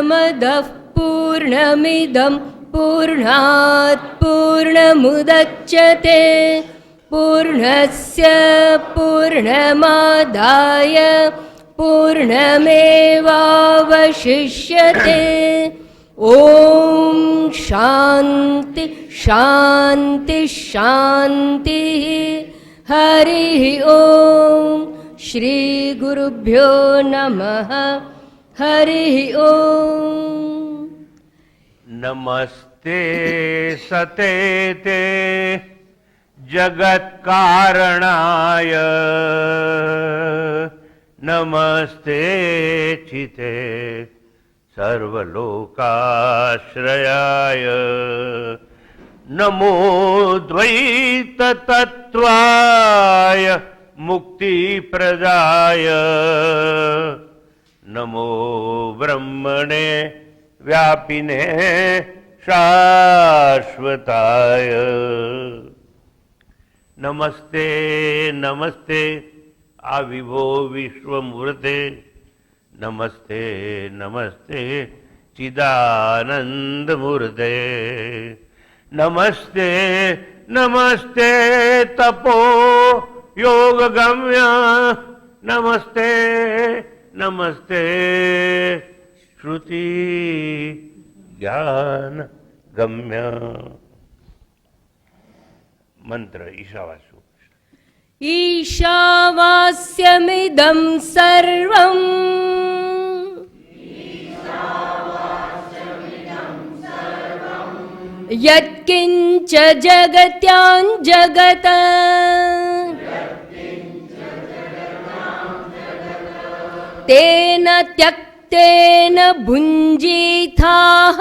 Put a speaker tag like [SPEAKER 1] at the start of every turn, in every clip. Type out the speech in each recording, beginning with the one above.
[SPEAKER 1] પૂર્ણમદઃ પૂર્ણમિદં પૂર્ણાત પૂર્ણમુદચ્યતે પૂર્ણસ્ય પૂર્ણમાદાય પૂર્ણમેવાવશિષ્યતે. ઓમ શાંતિ શાંતિ શાંતિ. હરિ ઓમ. શ્રી ગુરુભ્યો નમઃ. હરિ ઓમ.
[SPEAKER 2] નમસ્તે સતેતે જગત્કારણાય નમસ્તે ચિતે સર્વલોકાશ્રયાય નમો દ્વૈત તત્વાય મુક્તિપ્રદાય નમો બ્રહ્મણે વ્યાપિને શાશ્વતાય. નમસ્તે નમસ્તે આ વિભો વિશ્વમૂર્તે. નમસ્તે નમસ્તે ચિદાનંદ મૂર્તે. નમસ્તે નમસ્તે તપો યોગગમ્ય. નમસ્તે નમસ્તે શ્રુતિ જ્ઞાન ગમ્ય. મંત્ર ઈશાવાસ્ય.
[SPEAKER 1] ઈશાવાસ્યમિદં સર્વં યત્કિંચ જગત્યાં જગત તેન ત્યક્તેન ભુંજીથાઃ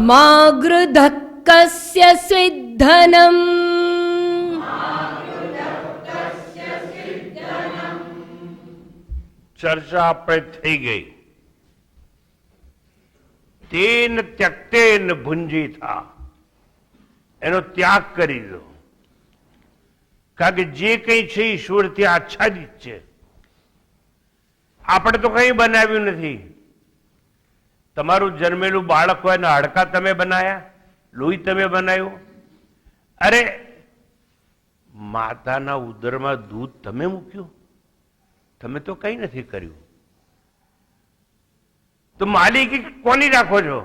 [SPEAKER 1] મા ગૃધઃ કસ્ય સ્વિદ્ધનમ.
[SPEAKER 2] ચર્ચા આપણે થઈ ગઈ. તેન ત્યક્તેન ભુંજીથા, એનો ત્યાગ કરી દો. કારણ કે જે કંઈ છે ઈશ્વરથી આચ્છાદિત છે. આપણે તો કંઈ બનાવ્યું નથી. તમારું જન્મેલું બાળક હોય ને હાડકા તમે બનાયા, લોહી તમે બનાવ્યું. અરે માતાના ઉદરમાં દૂધ તમે મૂક્યું, તમે તો કંઈ નથી કર્યું. તો માલિકી કોની રાખો છો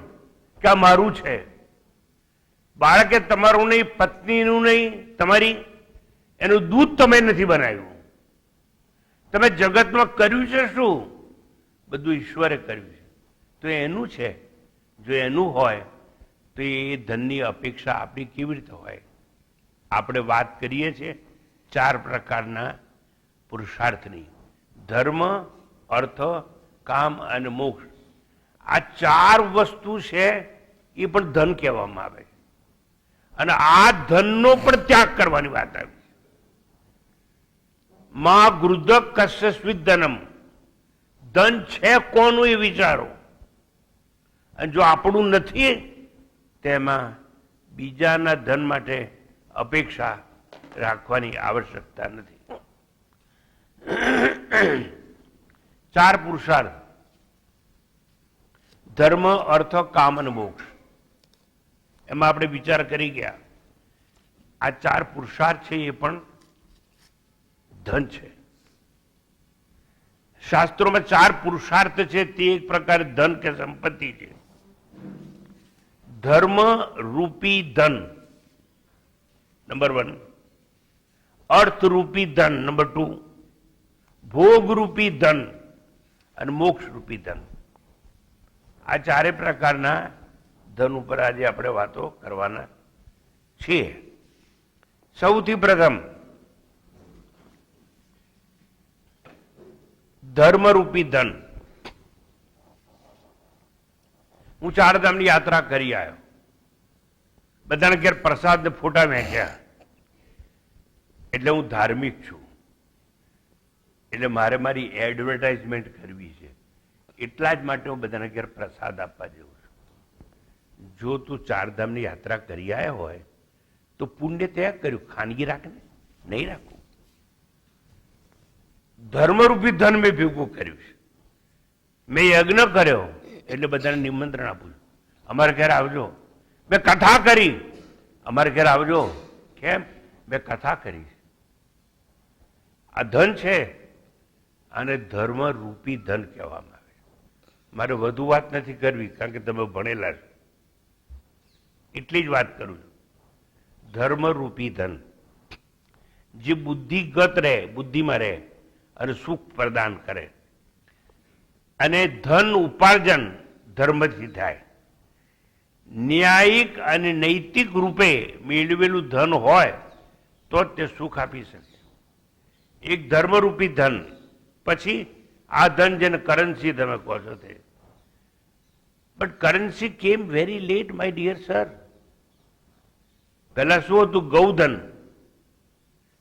[SPEAKER 2] કે આ મારું છે? બાળકે તમારું નહીં, પત્નીનું નહીં, તમારી એનું દૂધ તમે નથી બનાવ્યું. તમે જગતમાં કર્યું છે શું? બધું ઈશ્વરે કર્યું છે. તો એનું છે. જો એનું હોય તો એ ધનની અપેક્ષા આપણી કેવી રીતે હોય? આપણે વાત કરીએ છીએ 4 પ્રકારના પુરુષાર્થની: ધર્મ, અર્થ, કામ અને મોક્ષ. આ 4 વસ્તુ છે એ પણ ધન કહેવામાં આવે છે. અને આ ધનનો પણ ત્યાગ કરવાની વાત આવી છે. મા ગૃધઃ કસ્ય સ્વિદ્ધનમ. ધન છે કોનું એ વિચારો. અને જો આપણું નથી તેમાં બીજાના ધન માટે અપેક્ષા રાખવાની આવશ્યકતા નથી. 4 પુરુષાર્થ: ધર્મ, અર્થ, કામ અને મોક્ષ. એમાં આપણે વિચાર કરી ગયા. આ 4 પુરુષાર્થ છે એ પણ ધન છે. શાસ્ત્રોમાં 4 પુરુષાર્થ છે તે એક પ્રકારે ધન કે સંપત્તિ છે. ધર્મ રૂપી ધન નંબર 1, અર્થ રૂપી ધન નંબર 2, ભોગ રૂપી ધન અને મોક્ષ રૂપી ધન. આ 4 પ્રકારના ધન ઉપર આજે આપણે વાતો કરવાના છીએ. સૌથી પ્રથમ ધર્મરૂપી ધન. હું 4 ધામની યાત્રા કરી આવ્યો. બધાને ઘેર પ્રસાદ ફોટા મેક્યા. એટલે હું ધાર્મિક છું. એટલે મારે મારી એડવર્ટાઇઝમેન્ટ કરવી છે. એટલા જ માટે હું બધાને ઘેર પ્રસાદ આપવા જઉં છું. જો તું 4 ધામની યાત્રા કરી આવ્યો હોય તો પુણ્ય ત્યાં કર્યું, ખાનગી રાખને, નહીં રાખવું. ધર્મરૂપી ધન મેં ભેગું કર્યું છે. મેં યજ્ઞ કર્યો એટલે બધાને નિમંત્રણ આપું છું, અમારે ઘરે આવજો. મેં કથા કરી, અમારે ઘરે આવજો. કેમ? મેં કથા કરી. આ ધન છે, આને ધર્મરૂપી ધન કહેવામાં આવે. મારે વધુ વાત નથી કરવી, કારણ કે તમે ભણેલા છો, એટલી જ વાત કરું છું. ધર્મરૂપી ધન જે બુદ્ધિગત રહે, બુદ્ધિમાં રહે અને સુખ પ્રદાન કરે. અને ધન ઉપાર્જન ધર્મથી થાય. ન્યાયિક અને નૈતિક રૂપે મેળવેલું ધન હોય તો જ તે સુખ આપી શકે. એક ધર્મરૂપી ધન, પછી આ ધન જેને કરન્સી તમે કહો છો તે. But currency came very late, my dear sir. પહેલા શું હતું? ગૌધન,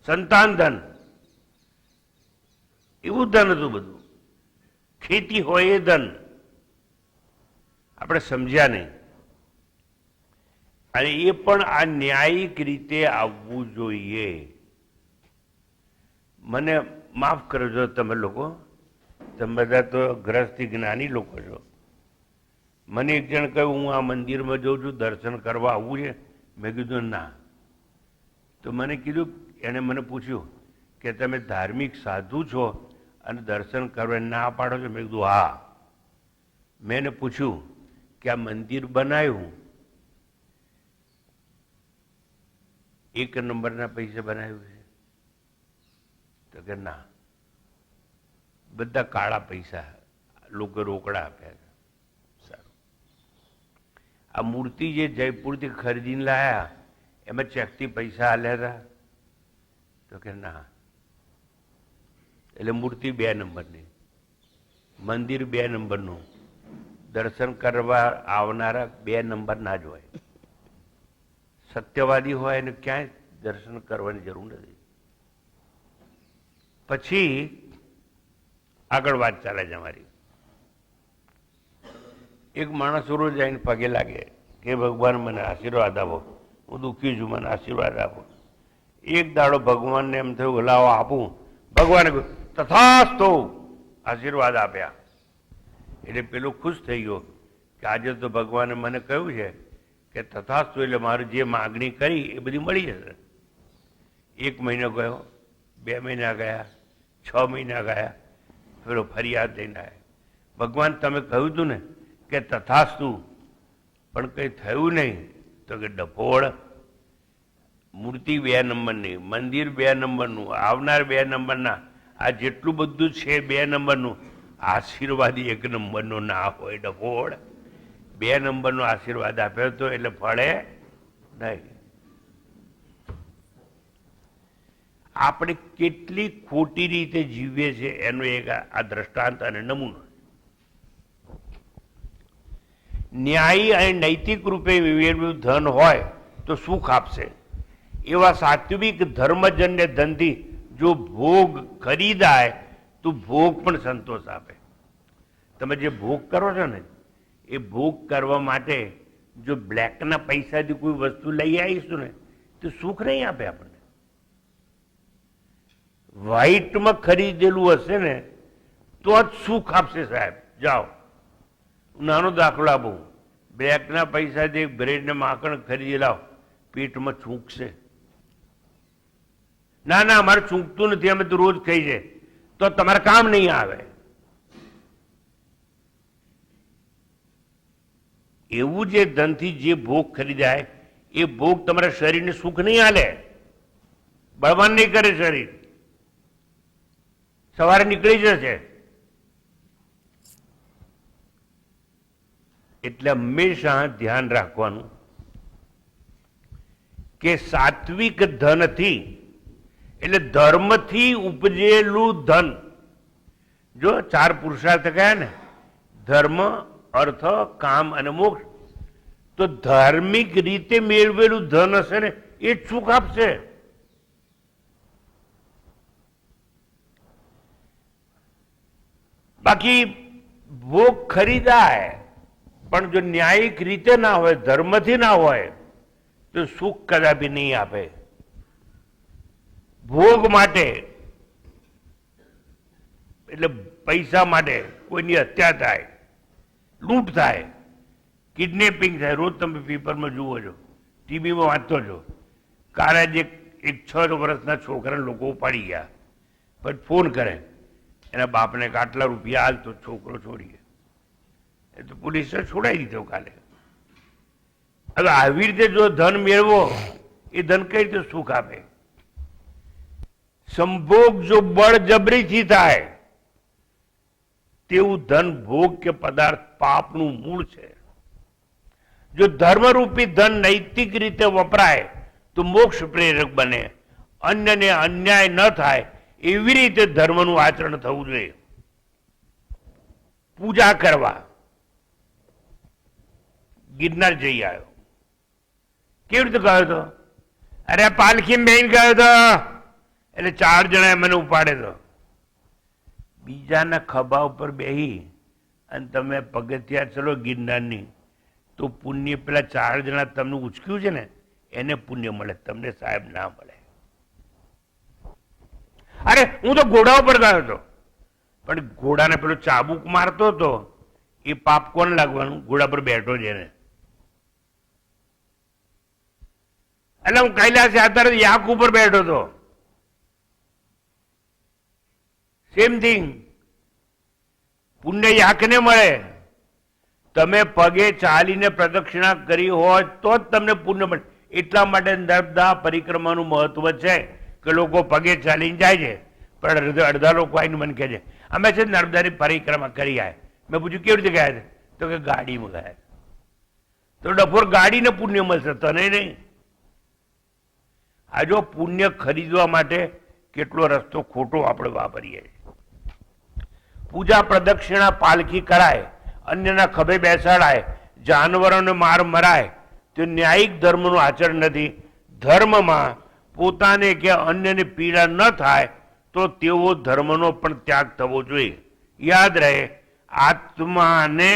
[SPEAKER 2] સંતાન ધન, એવું ધન હતું બધું. ખેતી હોય એ ધન. આપણે સમજ્યા નહીં. અને એ પણ આ ન્યાયિક રીતે આવવું જોઈએ. મને માફ કરજો તમે લોકો, તમે બધા તો ગ્રસ્તી જ્ઞાની લોકો છો. મને એક જણ કહ્યું હું આ મંદિરમાં જઉં છું, દર્શન કરવા આવવું છે. મેં કીધું ના. તો મને કીધું, એણે મને પૂછ્યું કે તમે ધાર્મિક સાધુ છો અને દર્શન કરવા ના પાડો છો? મેં કીધું હા. મેં એને પૂછ્યું કે આ મંદિર બનાવ્યું એક નંબરના પૈસે બનાવ્યું છે? તો કે ના, બધા કાળા પૈસા, લોકો રોકડા આપ્યા હતા. સારું. આ મૂર્તિ જે જયપુરથી ખરીદીને લાયા એમાં ચેકથી પૈસા આલ્યા હતા? તો કે ના. એટલે મૂર્તિ 2 નંબરની, મંદિર 2 નંબરનું, દર્શન કરવા આવનારા 2 નંબર ના જ હોય. સત્યવાદી હોય એને ક્યાંય દર્શન કરવાની જરૂર નથી. પછી આગળ વાત ચાલે છે અમારી. એક માણસ રોજ આવીને પગે લાગે કે ભગવાન મને આશીર્વાદ આપો, હું દુઃખી છું, મને આશીર્વાદ આપો. એક દાડો ભગવાનને એમ થયું લાવો આપું. ભગવાને તથાસ્તુ આશીર્વાદ આપ્યા. એટલે પેલો ખુશ થઈ ગયો કે આજે તો ભગવાને મને કહ્યું છે કે તથાસ્તુ, એટલે મારું જે માગણી કરી એ બધી મળી જશે. 1 મહિનો ગયો, 2 મહિના ગયા, 6 મહિના ગયા. પેલો ફરિયાદ લઈને આવ્યા, ભગવાન તમે કહ્યું હતું ને કે તથાસ્તુ, પણ કંઈ થયું નહીં. તો કે ડફોળ, મૂર્તિ 2 નંબરની, મંદિર 2 નંબરનું, આવનાર 2 નંબરના, આ જેટલું બધું છે 2 નંબરનું, આશીર્વાદી 1 નંબરનો ના હોય. ડફોળ, 2 નંબરનો આશીર્વાદ આપ્યો હતો એટલે ફળે નહીં. આપણે કેટલી ખોટી રીતે જીવીએ છીએ એનો એક આ દ્રષ્ટાંત અને નમૂનો. ન્યાયી અને નૈતિક રૂપે મેળવેલું ધન હોય તો સુખ આપશે. એવા સાત્વિક ધર્મજન્ય ધનથી જો ભોગ ખરીદાય તો ભોગ પણ સંતોષ આપે. તમે જે ભોગ કરો છો ને એ ભોગ કરવા માટે જો બ્લેકના પૈસાથી કોઈ વસ્તુ લઈ આવીશું ને તો સુખ નહીં આપે આપણને. વ્હાઈટમાં ખરીદેલું હશે ને તો જ સુખ આપશે સાહેબ. જાઓ, નાનો દાખલો આપું. બ્લેકના પૈસાથી બ્રેડ ને માખણ ખરીદી લાવ, પેટમાં છૂંકશે. ના ના, અમારે છૂંકતું નથી, અમે તો રોજ ખાઈ છે, તો તમારે કામ નહીં આવે. એવું જે ધનથી જે ભોગ ખરીદાય એ ભોગ તમારા શરીરને સુખ નહીં આલે, બળવાન નહીં કરે. શરીર સવારે નીકળી જશે. એટલે હંમેશા ધ્યાન રાખવાનું કે સાત્વિક ધનથી, એટલે ધર્મથી ઉપજેલું ધન, જો 4 પુરુષાર્થ કયા ને, ધર્મ, અર્થ, કામ અને મોક્ષ, તો ધાર્મિક રીતે મેળવેલું ધન હશે ને એ જ સુખ આપશે. બાકી ભોગ ખરીદાય પણ જો ન્યાયિક રીતે ના હોય, ધર્મથી ના હોય, તો સુખ કદાપી નહીં આપે. ભોગ માટે એટલે પૈસા માટે કોઈની હત્યા થાય, લૂંટ થાય, કિડનેપિંગ થાય. રોજ તમે પેપરમાં જુઓ છો, ટીવીમાં વાંચતો છો. કાલે જ એક 6 વર્ષના છોકરાને લોકો ઉપાડી ગયા, પછી ફોન કરે એના બાપને કે આટલા રૂપિયા હાલ તો છોકરો છોડીએ. એ તો પોલીસે છોડાવી દીધો કાલે. હવે આવી રીતે જો ધન મેળવો, એ ધન કઈ રીતે સુખ આપે? સંભોગ જો બળજબરીથી થાય તેવું ધન ભોગ કે પદાર્થ પાપનું મૂળ છે. જો ધર્મરૂપી ધન નૈતિક રીતે વપરાય તો મોક્ષ પ્રેરક બને. અન્યને અન્યાય ન થાય એવી રીતે ધર્મનું આચરણ થવું જોઈએ. પૂજા કરવા ગિરનાર જઈ આવ્યો. કેવી રીતે ગયો હતો? અરે પાલખી બેન ગયો હતો, એટલે 4 જણાએ મને ઉપાડે તો. બીજાના ખભા ઉપર બેહી અને તમે પગથિયા ચલો ગિરનારની, તો પુણ્ય પેલા 4 જણા તમને ઉચક્યું છે ને એને પુણ્ય મળે, તમને સાહેબ ના મળે. અરે હું તો ઘોડા ઉપર ગયો હતો, પણ ઘોડાને પેલો ચાબુક મારતો હતો, એ પાપ કોને લાગવાનું? ઘોડા પર બેઠો છે એને. એટલે હું કૈલાસ યાત્રા યાક ઉપર બેઠો હતો. Same thing. પુણ્ય યાકને મળે. તમે પગે ચાલીને પ્રદક્ષિણા કરી હોય તો જ તમને પુણ્ય મળે. એટલા માટે નર્મદા પરિક્રમાનું મહત્વ છે કે લોકો પગે ચાલીને જાય છે. પણ અડધા લોકો આવીને મને કહે છે અમે છે નર્મદાની પરિક્રમા કરી આયા. મેં પૂછ્યું કેવી રીતે ગયા છે? તો કે ગાડીમાં ગયા. તો ડફોર ગાડીને પુણ્ય મળશે, તને નહીં. આ જો પુણ્ય ખરીદવા માટે કેટલો રસ્તો ખોટો આપણે વાપરીએ. પૂજા પ્રદક્ષિણા પાલખી કરાય, અન્યના ખભે બેસાડાય, જાનવરોને માર મરાય, તે ન્યાયિક ધર્મનું આચરણ નથી. ધર્મમાં પોતાને કે અન્યને પીડા ન થાય તો તેવો ધર્મનો પણ ત્યાગ થવો જોઈએ. યાદ રહે, આત્માને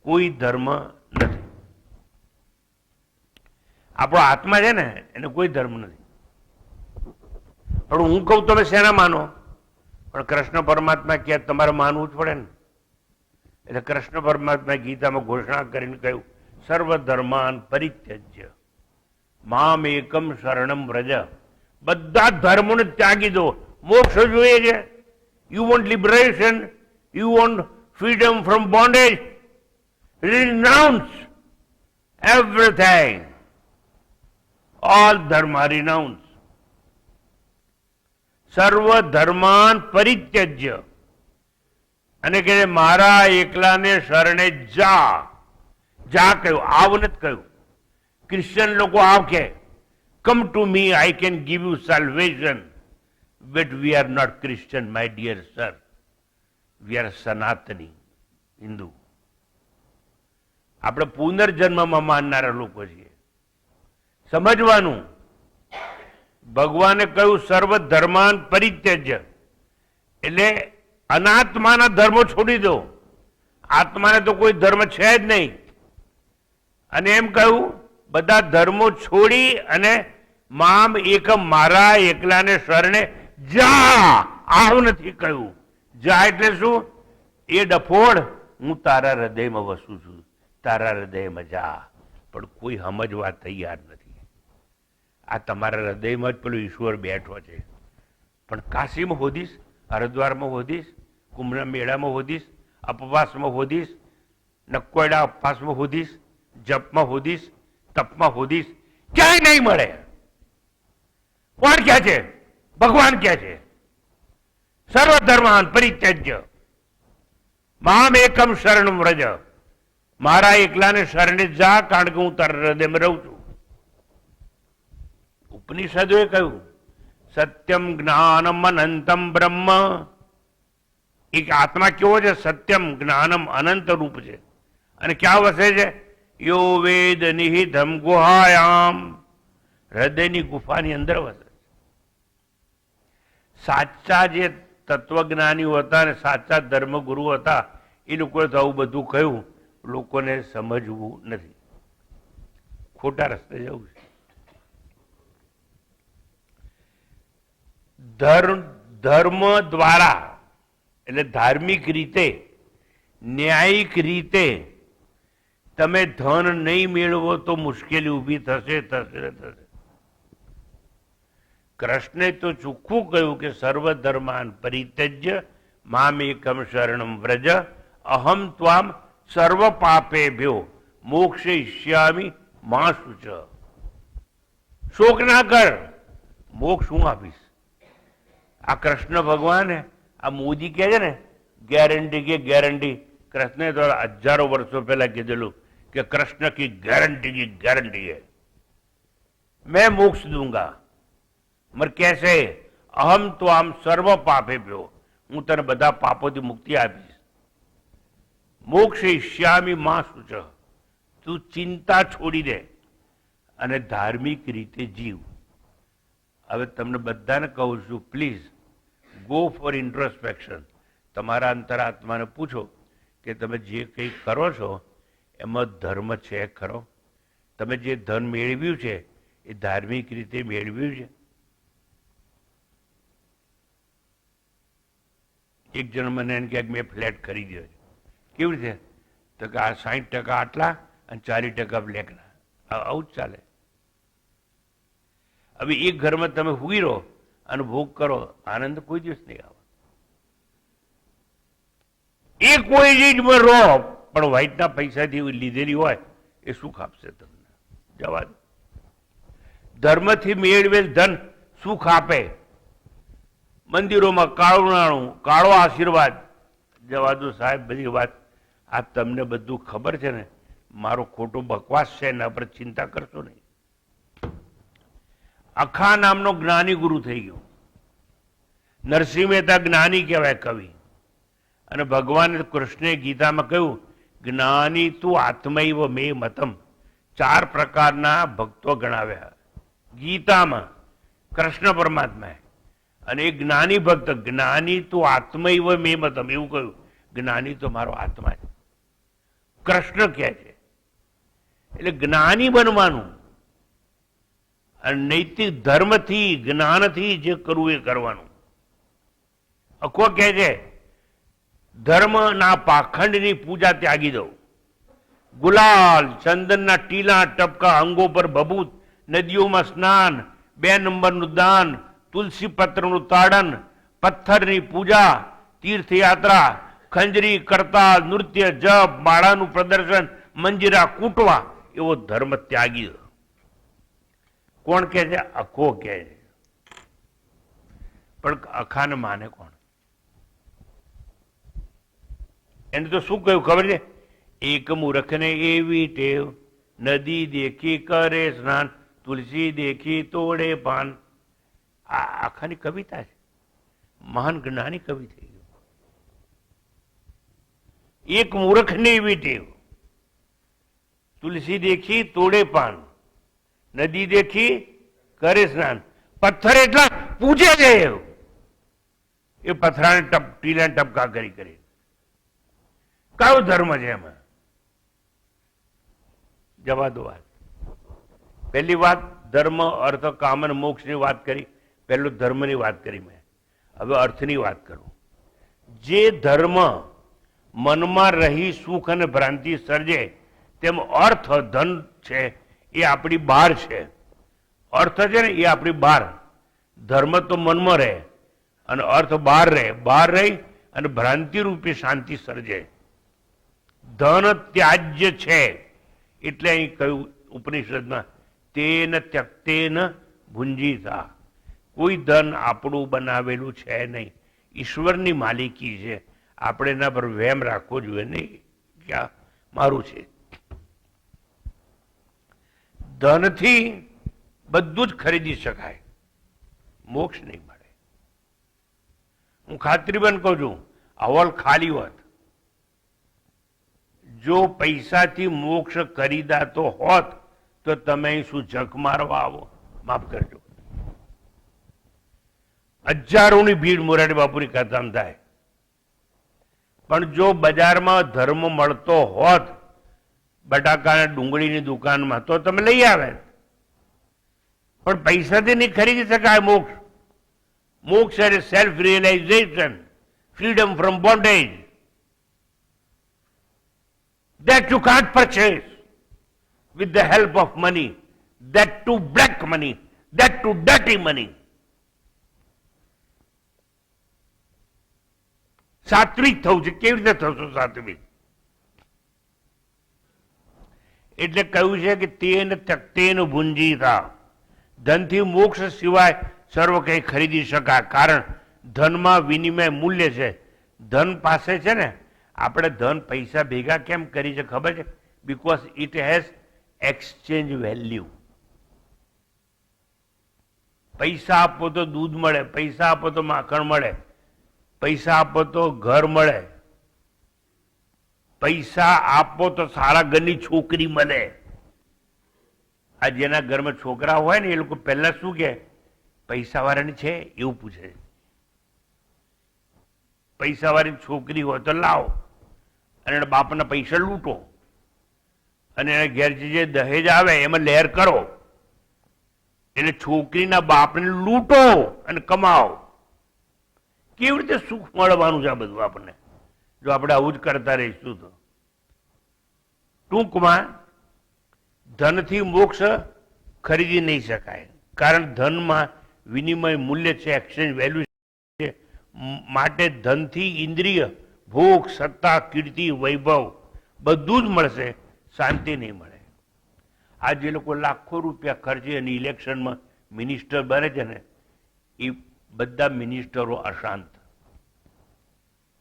[SPEAKER 2] કોઈ ધર્મ નથી. આપણો આત્મા છે ને એને કોઈ ધર્મ નથી. પણ હું કહું તમે શેના માનો? પણ કૃષ્ણ પરમાત્મા કહે તમારે માનવું જ પડે ને. એટલે કૃષ્ણ પરમાત્મા ગીતામાં ઘોષણા કરીને કહ્યું સર્વ ધર્માન પરિત્યજ્ય મામ એકમ શરણમ વ્રજ. બધા ધર્મોને ત્યાગી દો. મોક્ષ જોઈએ છે. You want liberation, you want freedom from bondage, renounce everything. all dharma renounce. સર્વ ધર્માન પરિત્યજ્ય. અને કે મારા એકલાને શરણે જા. જા કહ્યું, આવ નથી કહ્યું. ક્રિશ્ચિયન લોકો આવ કે come to me, I can give you salvation. But we are not Christian my dear sir. We are સનાતની હિન્દુ. આપણે પુનર્જન્મમાં માનનારા લોકો છીએ. સમજવાનું. ભગવાને કહ્યું સર્વ ધર્માન પરિત્યજ્ય, એટલે અનાત્માના ધર્મો છોડી દો. આત્માને તો કોઈ ધર્મ છે જ નહીં. અને એમ કહ્યું બધા ધર્મો છોડી અને મામ એકમ, મારા એકલાને શરણે જા. આવ નથી કહ્યું. જા એટલે શું? એ ડફોડ હું તારા હૃદયમાં વસું છું, તારા હૃદયમાં જા. પણ કોઈ સમજવા તૈયાર નથી. આ તમારા હૃદયમાં જ પેલો ઈશ્વર બેઠો છે. પણ કાશીમાં હોદીશ, હરિદ્વારમાં હોદીશ, કુંભના મેળામાં હોદીશ, અપવાસમાં હોદીશ, નકોયડા અપવાસમાં હોદીશ, જપમાં હોદીશ, તપમાં હોદીશ, ક્યાંય નહીં મળે. કોણ ક્યાં છે? ભગવાન ક્યાં છે? સર્વ ધર્માન પરિત્યજ્ય મામ એકમ શરણમ વ્રજ. મારા એકલાને શરણે જા, કારણ કે હું તારા હૃદયમાં રહું છું. ઉપનિષદોએ કહ્યું સત્યમ જ્ઞાનમ અનંતમ બ્રહ્મ. એક આત્મા કેવો છે? સત્યમ જ્ઞાનમ અનંત રૂપ છે. અને ક્યાં વસે છે? યો વેદ નિહિતમ ગુહાયામ. હૃદયની ગુફાની અંદર વસે છે. સાચા જે તત્વજ્ઞાનીઓ હતા અને સાચા ધર્મગુરુ હતા એ લોકોએ તો આવું બધું કહ્યું. લોકોને સમજવું નથી, ખોટા રસ્તે જવું છે. ધર્મ દ્વારા એટલે ધાર્મિક રીતે, ન્યાયિક રીતે તમે ધન નહીં મેળવો તો મુશ્કેલી ઊભી થશે થશે થશે. કૃષ્ણે તો ચોખ્ખું કહ્યું કે સર્વધર્માન પરિત્યજ્ય મામેકમ શરણમ વ્રજ અહમ ત્વામ સર્વ પાપેભ્યો મોક્ષયિષ્યામિ મા શુચ. શોક ના કર, મોક્ષ હું આપીશ. આ કૃષ્ણ ભગવાન, આ મોદી કહે છે ને ગેરંટી કે ગેરંટી, કૃષ્ણે તો હજારો વર્ષો પહેલા કીધેલું કે कृष्ण की गारंटी है, मैं मोक्ष दूंगा. मगर कैसे? अहम तो आम सर्व पापे प्यो, हूं तने बधा पापोथी मुक्ति आपीश. मोक्षयिष्यामि मा शुच. તું ચિંતા છોડી દે અને ધાર્મિક રીતે જીવ. હવે તમને બધાને કહું છું, પ્લીઝ ગો ફોર ઇન્ટ્રોસ્પેક્શન. તમારા અંતરાત્માને પૂછો કે તમે જે કંઈ કરો છો એમાં ધર્મ છે ખરો? તમે જે ધન મેળવ્યું છે એ ધાર્મિક રીતે મેળવ્યું છે? એક જણ મને એમ કે મેં ફ્લેટ ખરીદ્યો છે. કેવી રીતે? તો કે આ 60% આટલા અને 40% બ્લેકના. આવું જ ચાલે. હવે એક ઘરમાં તમે હુઈ રહો અને ભોગ કરો, આનંદ કોઈ દિવસ નહીં આવે. એ કોઈ ચીજમાં રહો પણ વ્હાઈટના પૈસાથી લીધેલી હોય એ સુખ આપશે તમને. જવા દો. ધર્મથી મેળવેલ ધન સુખ આપે. મંદિરોમાં કાળું નાણું, કાળો આશીર્વાદ. જવા દો સાહેબ બધી વાત. આ તમને બધું ખબર છે ને, મારો ખોટો બકવાસ છે, એના પર ચિંતા કરશો નહીં. અખા નામનો જ્ઞાની ગુરુ થઈ ગયો. નરસિંહ મહેતા જ્ઞાની કહેવાય, કવિ. અને ભગવાન કૃષ્ણે ગીતામાં કહ્યું, જ્ઞાની તું આત્મૈવ મે મતમ. 4 પ્રકારના ભક્તો ગણાવ્યા ગીતામાં કૃષ્ણ પરમાત્માએ. અને એ જ્ઞાની ભક્ત, જ્ઞાની તું આત્મૈવ મે મતમ, એવું કહ્યું. જ્ઞાની તો મારો આત્મા છે, કૃષ્ણ કહે છે. એટલે જ્ઞાની બનવાનું અને નૈતિક ધર્મથી, જ્ઞાનથી જે કરવું એ કરવાનું. અખો કહે છે ધર્મના પાખંડની પૂજા ત્યાગી દઉં. ગુલાલ, ચંદનના ટીલા ટપકા, અંગો પર ભભૂત, નદીઓમાં સ્નાન, 2 નંબરનું દાન, તુલસી પત્રનું તાડન, પથ્થરની પૂજા, તીર્થયાત્રા, ખંજરી, કરતાલ, નૃત્ય, જપ, માળાનું પ્રદર્શન, મંજીરા કૂટવા, એવો ધર્મ ત્યાગી દો. કોણ કહે છે? અખો કહે છે. પણ અખાને માને કોણ? એને તો શું કહ્યું ખબર છે? એક મૂર્ખને એવી ટેવ, નદી દેખી કરે સ્નાન, તુલસી દેખી તોડે પાન. આ આખાની કવિતા છે. મહાન જ્ઞાની કવિ થઈ ગયો. એક મૂર્ખને એવી ટેવ, તુલસી દેખી તોડે પાન, નદી દેખી કરે સ્નાન. પથ્થર એટલા પૂજે છે એ પથરાને ટીલાને ટપકા કરી કરી. કયો ધર્મ છે એમાં? જવા દો વાત. પહેલી વાત ધર્મ, અર્થ, કામ અને મોક્ષની વાત કરી. પહેલું ધર્મની વાત કરી મેં. હવે અર્થની વાત કરું. જે ધર્મ મનમાં રહી સુખ અને ભ્રાંતિ સર્જે, તેમ અર્થ, ધન છે એ આપણી બહાર છે. અર્થ છે ને એ આપણી બહાર. ધર્મ તો મનમાં રહે અને અર્થ બહાર રહે. બહાર રહી અને ભ્રાંતિ રૂપી શાંતિ સર્જે. ધન ત્યાજ્ય છે એટલે અહીં કહ્યું ઉપનિષદમાં, તેન ત્યક્તેન ભુંજીતા. કોઈ ધન આપણું બનાવેલું છે નહીં, ઈશ્વરની માલિકી છે. આપણે એના પર વહેમ રાખવો જોઈએ નહીં કે આ મારું છે. ધનથી બધું જ ખરીદી શકાય, મોક્ષ નહીં મળે. હું ખાતરીબંધ કહું છું, અવલ ખાલી હોત. જો પૈસાથી મોક્ષ ખરીદાતો હોત તો તમે અહીં શું જખ મારવા આવો? માફ કરજો. હજારોની ભીડ મોરારી બાપુની કથામાં થાય. પણ જો બજારમાં ધર્મ મળતો હોત બટાકા અને ડુંગળીની દુકાનમાં, તો તમે લઈ આવે. પણ પૈસાથી નહીં ખરીદી શકાય મોક્ષ. મોક્ષ એટલે self realisation, freedom from bondage that you can't purchase with the help of money, that too black money, that too dirty money. સાત્વિક થવું છે. કેવી રીતે થશો સાત્વિક? એટલે કહ્યું છે કે તેન ત્યક્તેન ભુંજીતા, ધનથી મોક્ષ સિવાય સર્વ કંઈ ખરીદી શકાય. કારણ ધનમાં વિનિમય મૂલ્ય છે. ધન પાસે છે ને, આપણે ધન પૈસા ભેગા કેમ કરી છે ખબર છે? Because it has exchange value. પૈસા આપો તો દૂધ મળે, પૈસા આપો તો માખણ મળે, પૈસા આપો તો ઘર મળે, પૈસા આપો તો સારા ઘરની છોકરી મળે. આ જેના ઘરમાં છોકરા હોય ને એ લોકો પહેલા શું કે પૈસાવાળાની છે એવું પૂછે. પૈસાવાળી છોકરી હોય તો લાવો, અને એના બાપના પૈસા લૂંટો, અને એના ઘેર જે દહેજ આવે એમાં લહેર કરો. એટલે છોકરીના બાપને લૂંટો અને કમાઓ. કેવી રીતે સુખ મળવાનું છે આ બધું આપણને, જો આપણે આવું જ કરતા રહીશું તો? ટૂંકમાં ધનથી મોક્ષ ખરીદી નહીં શકાય, કારણ ધનમાં વિનિમય મૂલ્ય છે, એક્સચેન્જ વેલ્યુ છે. માટે ધનથી ઇન્દ્રિય ભોગ, સત્તા, કીર્તિ, વૈભવ બધું જ મળશે, શાંતિ નહીં મળે. આ જે લોકો લાખો રૂપિયા ખર્ચી અને ઇલેક્શનમાં મિનિસ્ટર બને છે ને, એ બધા મિનિસ્ટરો અશાંત.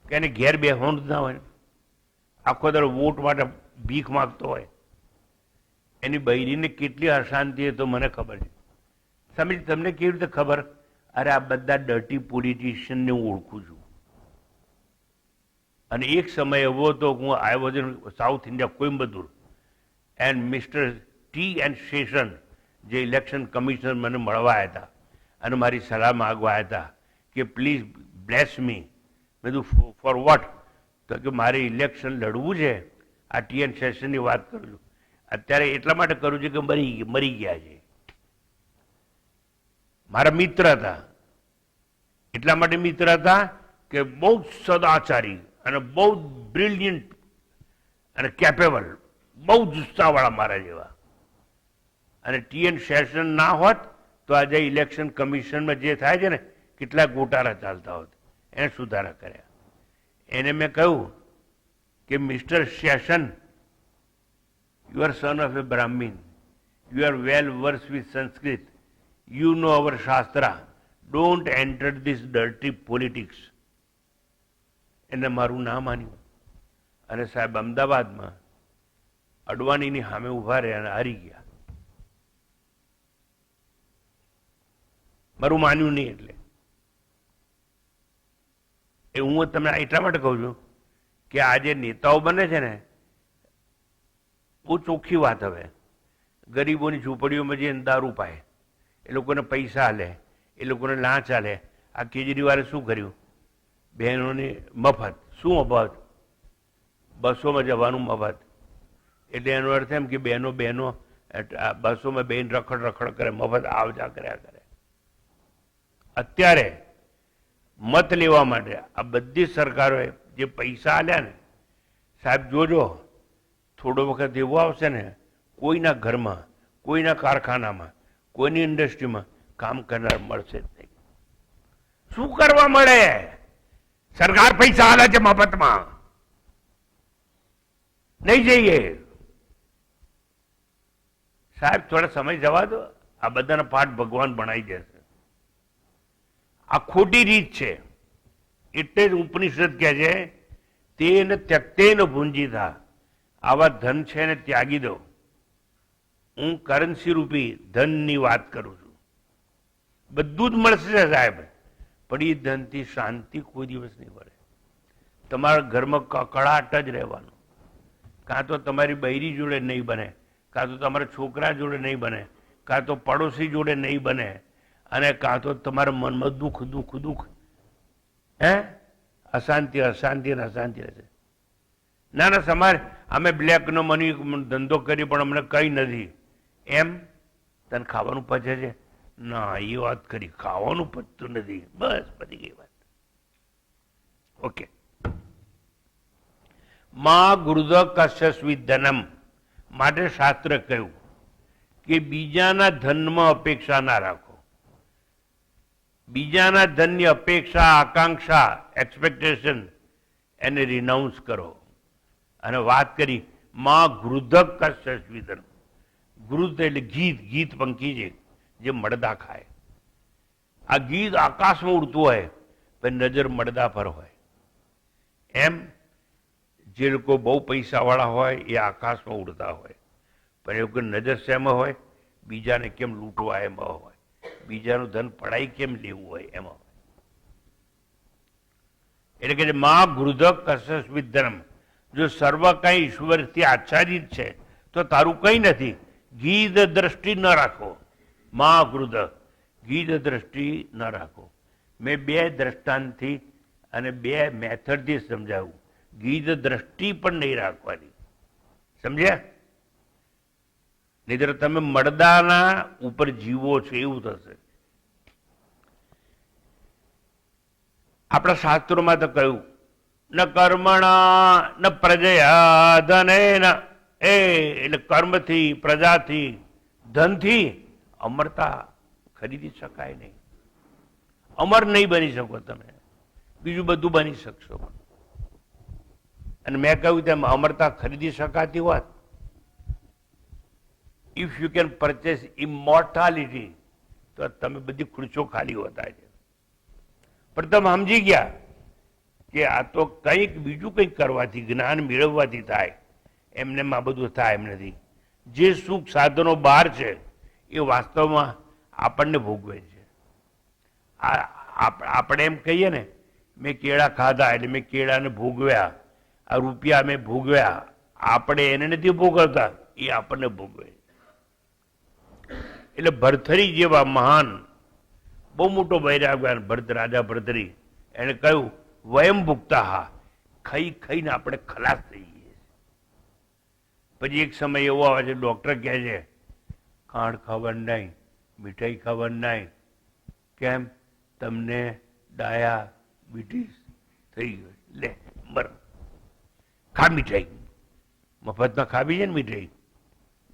[SPEAKER 2] કે એને ઘેર બેસવાનું જ ના હોય, આખો દર વોટ માટે ભીખ માગતો હોય. એની બૈરીને કેટલી અશાંતિ તો મને ખબર છે. સમજ તમને કેવી રીતે ખબર? અરે આ બધા ડર્ટી પોલિટિશિયનને હું ઓળખું છું. અને એક સમય એવો હતો, હું I was in south India, Coimbatore, and mister T.N. Seshan, જે ઇલેક્શન કમિશનર, મને મળવા આવ્યા હતા અને મારી સલાહ માગવા આવ્યા હતા કે પ્લીઝ બ્લેસ મી. મેં કીધું ફોર વોટ? તો કે મારે ઇલેક્શન લડવું છે. આ T.N. શેષનની વાત કરું છું. અત્યારે એટલા માટે કરું છું કે મરી ગયા છે. મારા મિત્ર હતા. એટલા માટે મિત્ર હતા કે બહુ સદાચારી અને બહુ બ્રિલિયન્ટ અને કેપેબલ, બહુ જુસ્સાવાળા મારા જેવા. અને T.N. શેષન ના હોત તો આજે ઇલેક્શન કમિશનમાં જે થાય છે ને, કેટલા ગોટાળા ચાલતા હોત. એને સુધારા કર્યા. એને મેં કહ્યું કે mister Seshan, you are son of a Brahmin, you are well versed with Sanskrit, you know our Shastra, don't enter this dirty politics. એને મારું ના માન્યું અને સાહેબ અમદાવાદમાં અડવાણીની સામે ઉભા રહ્યા અને હારી ગયા. મારું માન્યું નહીં. એટલે એ હું તમને એટલા માટે કહું છું કે આ જે નેતાઓ બને છે ને, બહુ ચોખ્ખી વાત. હવે ગરીબોની ઝૂંપડીઓમાં જે દારૂ પાય, એ લોકોને પૈસા હાલે, એ લોકોને લાંચ હાલે. આ કેજરીવાલે શું કર્યું? બહેનોને મફત. શું મફત? બસોમાં જવાનું મફત. એટલે એનો અર્થ એમ કે બહેનો બસોમાં બેન રખડ કરે, મફત આવ જા કર્યા કરે. અત્યારે મત લેવા માટે આ બધી સરકારોએ જે પૈસા આલ્યા ને, સાહેબ જોજો, થોડો વખત એવો આવશે ને, કોઈના ઘરમાં, કોઈના કારખાનામાં, કોઈની ઇન્ડસ્ટ્રીમાં કામ કરનાર મળશે જ નહીં. શું કરવા મળે? સરકાર પૈસા આલે છે મફતમાં. નહીં જઈએ સાહેબ, થોડા સમય જવા દો. આ બધાના પાઠ ભગવાન ભણાઈ જશે. આ ખોટી રીત છે. એટલે જ ઉપનિષદ કહે છે તેન ત્યક્તેન ભુંજીતા. આવા ધન છે ને ત્યાગી દો. હું કરન્સી રૂપી ધનની વાત કરું છું. બધું જ મળશે સાહેબ, પણ એ ધનથી શાંતિ કોઈ દિવસ નહીં મળે. તમારા ઘરમાં કકળાટ જ રહેવાનો. કાં તો તમારી બૈરી જોડે નહીં બને, કાં તો તમારા છોકરા જોડે નહીં બને, કાં તો પડોશી જોડે નહીં બને, અને કાં તો તમારા મનમાં દુઃખ. અશાંતિ રહેશે. ના સમાજ, અમે બ્લેકનો મની ધંધો કરી પણ અમને કંઈ નથી. એમ તને ખાવાનું પચે છે? ના, એ વાત કરી, ખાવાનું પચતું નથી. બસ પતી ગઈ વાત. ઓકે. માં ગૃધ કસ્યસ્વી ધનમ માટે શાસ્ત્ર કહ્યું કે બીજાના ધનમાં અપેક્ષા ના રાખો. બીજાના ધનની અપેક્ષા, આકાંક્ષા, એક્સપેક્ટેશન એને રિનાઉન્સ કરો. અને વાત કરી માં ગૃધ કસ્યસ્વી ધનમ. ગૃધ એટલે ગીત પંખી છે જે મળદા ખાય. આ ગીત આકાશમાં ઉડતું હોય પણ નજર મળદા પર હોય. એમ જે લોકો બહુ પૈસાવાળા હોય એ આકાશમાં ઉડતા હોય, પણ એ લોકો નજર શેમાં હોય? બીજાને કેમ લૂંટવા એમાં હોય, બીજાનું ધન પડાઈ કેમ લેવું હોય એમાં હોય. એટલે કે માં ગૃધ કસ્યસ્વી ધનમ. જો સર્વ કઈ ઈશ્વરથી આચ્છાદિત છે તો તારું કઈ નથી. ગીધ દ્રષ્ટિ ન રાખો. માં ગૃધ ગીધ દ્રષ્ટિ ન રાખો. મેં બે દ્રષ્ટાંતથી અને બે મેથડથી સમજાવ્યું. ગીધ દ્રષ્ટિ પણ નહીં રાખવાની. સમજ્યા? નહીતર તમે મળદાના ઉપર જીવો છો એવું થશે. આપણા શાસ્ત્રોમાં તો કહ્યું ન કર્મણા ન પ્રજયા ધનેન. એટલે કર્મથી, પ્રજાથી, ધનથી અમરતા ખરીદી શકાય નહીં. અમર નહીં બની શકો તમે, બીજું બધું બની શકશો. અને મેં કહ્યું તેમ અમરતા ખરીદી શકાતી હોત, ઇફ યુ કેન પરચેસ ઇમોર્ટાલિટી, તો તમે બધી ખુરશીઓ ખાલી હોતા છે. પણ તમે સમજી ગયા કે આ તો કંઈક બીજું કંઈક કરવાથી, જ્ઞાન મેળવવાથી થાય. એમને આ બધું થાય એમ નથી. જે સુખ સાધનો બહાર છે એ વાસ્તવમાં આપણને ભોગવે છે. આપણે એમ કહીએ ને મેં કેળા ખાધા એટલે મેં કેળાને ભોગવ્યા, આ રૂપિયા મેં ભોગવ્યા. આપણે એને નથી ભોગવતા, એ આપણને ભોગવે. એટલે ભરથરી જેવા મહાન બહુ મોટો વૈરાગ્યવાન ભરત રાજા ભરથરી એને કહ્યું વયમ ભુક્તા હા, ખાઈ ખાઈને આપણે ખલાસ થઈ ગઈએ. પછી એક સમય એવો આવે છે ડોક્ટર કહે છે ખાંડ ખાવાનું નહીં, મીઠાઈ ખાવાનું નહીં. કેમ? તમને ડાયાબિટીસ થઈ ગયો. લે મર, ખા મીઠાઈ. મફતમાં ખાવી છે ને મીઠાઈ.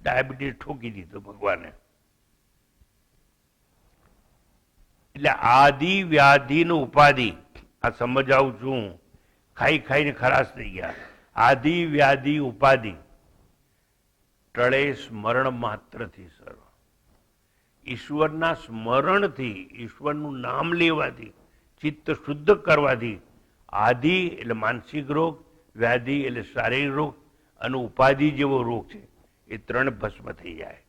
[SPEAKER 2] ડાયાબિટીસ ઠોકી દીધો ભગવાને. એટલે આદિ વ્યાધિનું ઉપાધિ આ સમજાવું છું. ખાઈ ખાઈને ખલાસ થઈ ગયા. આદિ વ્યાધિ ઉપાધિ ટળે સ્મરણ માત્રથી. સર્વ ઈશ્વરના સ્મરણથી, ઈશ્વરનું નામ લેવાથી, ચિત્ત શુદ્ધ કરવાથી આદિ એટલે માનસિક રોગ, વ્યાધિ એટલે શારીરિક રોગ, અને ઉપાધિ જેવો રોગ છે એ ત્રણ ભસ્મ થઈ જાય.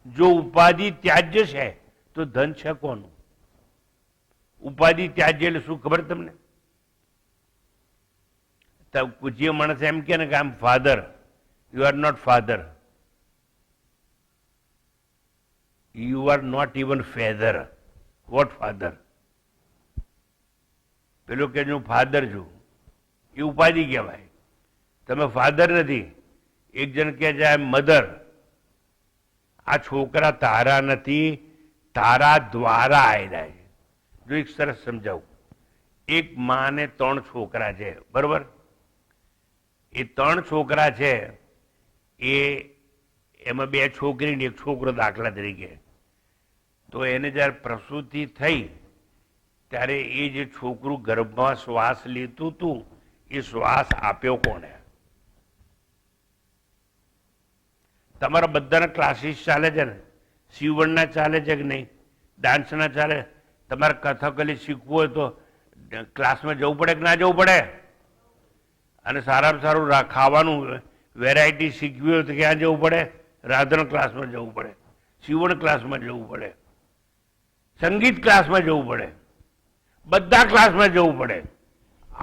[SPEAKER 2] જો ઉપાધિ ત્યાજ્ય છે તો ધન છે કોનું? ઉપાધિ ત્યાજ્ય એટલે શું ખબર તમને? જે માણસ એમ કે ને કે I am father, you are not father, you are not even feather. What father? પેલો કે હું ફાધર છું, એ ઉપાધિ કહેવાય. તમે ફાધર નથી. એક જણ કહે છે આઈ એમ મધર. આ છોકરા તારા નથી, તારા દ્વારા આવેલા છે. જો એક સરસ સમજાવું. એક માને 3 છોકરા છે, બરોબર? એ 3 છોકરા છે, એ એમાં 2 છોકરી ને 1 છોકરો દાખલા તરીકે. તો એને જયારે પ્રસૂતિ થઈ ત્યારે એ જે છોકરું ગર્ભમાં શ્વાસ લેતું હતું એ શ્વાસ આપ્યો કોને? તમારા બધાના ક્લાસીસ ચાલે છે ને? સીવણના ચાલે છે કે નહીં? ડાન્સના ચાલે? તમારે કથકલી શીખવું હોય તો ક્લાસમાં જવું પડે કે ના જવું પડે? અને સારામાં સારું ખાવાનું વેરાયટી શીખવી હોય તો ક્યાં જવું પડે? રાધન ક્લાસમાં જવું પડે, સીવણ ક્લાસમાં જવું પડે, સંગીત ક્લાસમાં જવું પડે, બધા ક્લાસમાં જવું પડે.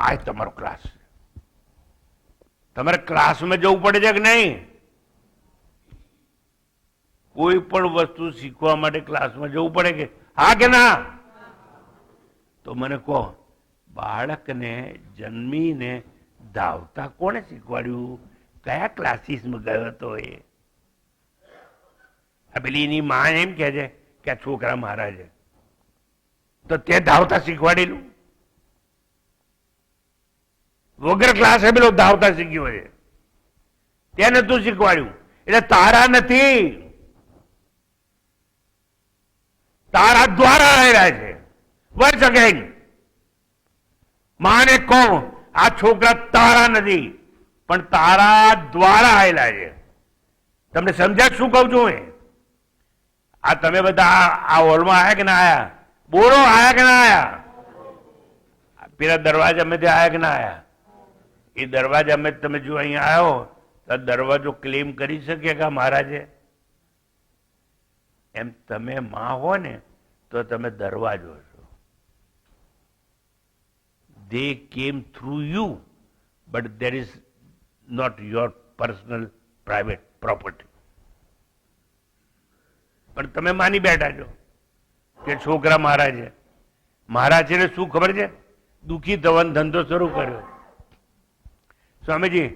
[SPEAKER 2] આ તમારો ક્લાસ. તમારે ક્લાસમાં જવું પડે છે કે નહીં? કોઈ પણ વસ્તુ શીખવા માટે ક્લાસમાં જવું પડે કે હા કે ના? તો મને કહો, બાળકને જન્મીને ધાવતા કોણે શીખવાડ્યું? કયા ક્લાસીસમાં ગયો હતો એ? આ પેલી એની માં એમ કહે છે કે આ છોકરા મારા છે, તો તે ધાવતા શીખવાડેલું? વગર ક્લાસે પેલો ધાવતા શીખ્યો છે, તેને તું શીખવાડ્યું. એટલે તારા નથી, તારા દ્વારા આવેલા છે. વન્સ અગેન માને કહો, આ છોકરા તારા નથી પણ તારા દ્વારા આવેલા છે. તમને સમજાય શું કહું છું? આ તમે બધા આ હોલમાં આયા કે ના આયા? બોલો, આયા કે ના આયા? પેલા દરવાજા મેં આયા કે ના આયા? એ દરવાજા મેં તમે જો અહીંયા આવ્યો તો દરવાજો ક્લેમ કરી શકે કે મારા છે? એમ તમે માં હો ને તો તમે દરવાજો છો. they came through you but there is not your personal private property. પણ તમે માની બેઠા છો કે છોકરા મારા છે. મારા છે ને શું ખબર છે? દુઃખી થવાનો ધંધો શરૂ કર્યો. સ્વામીજી,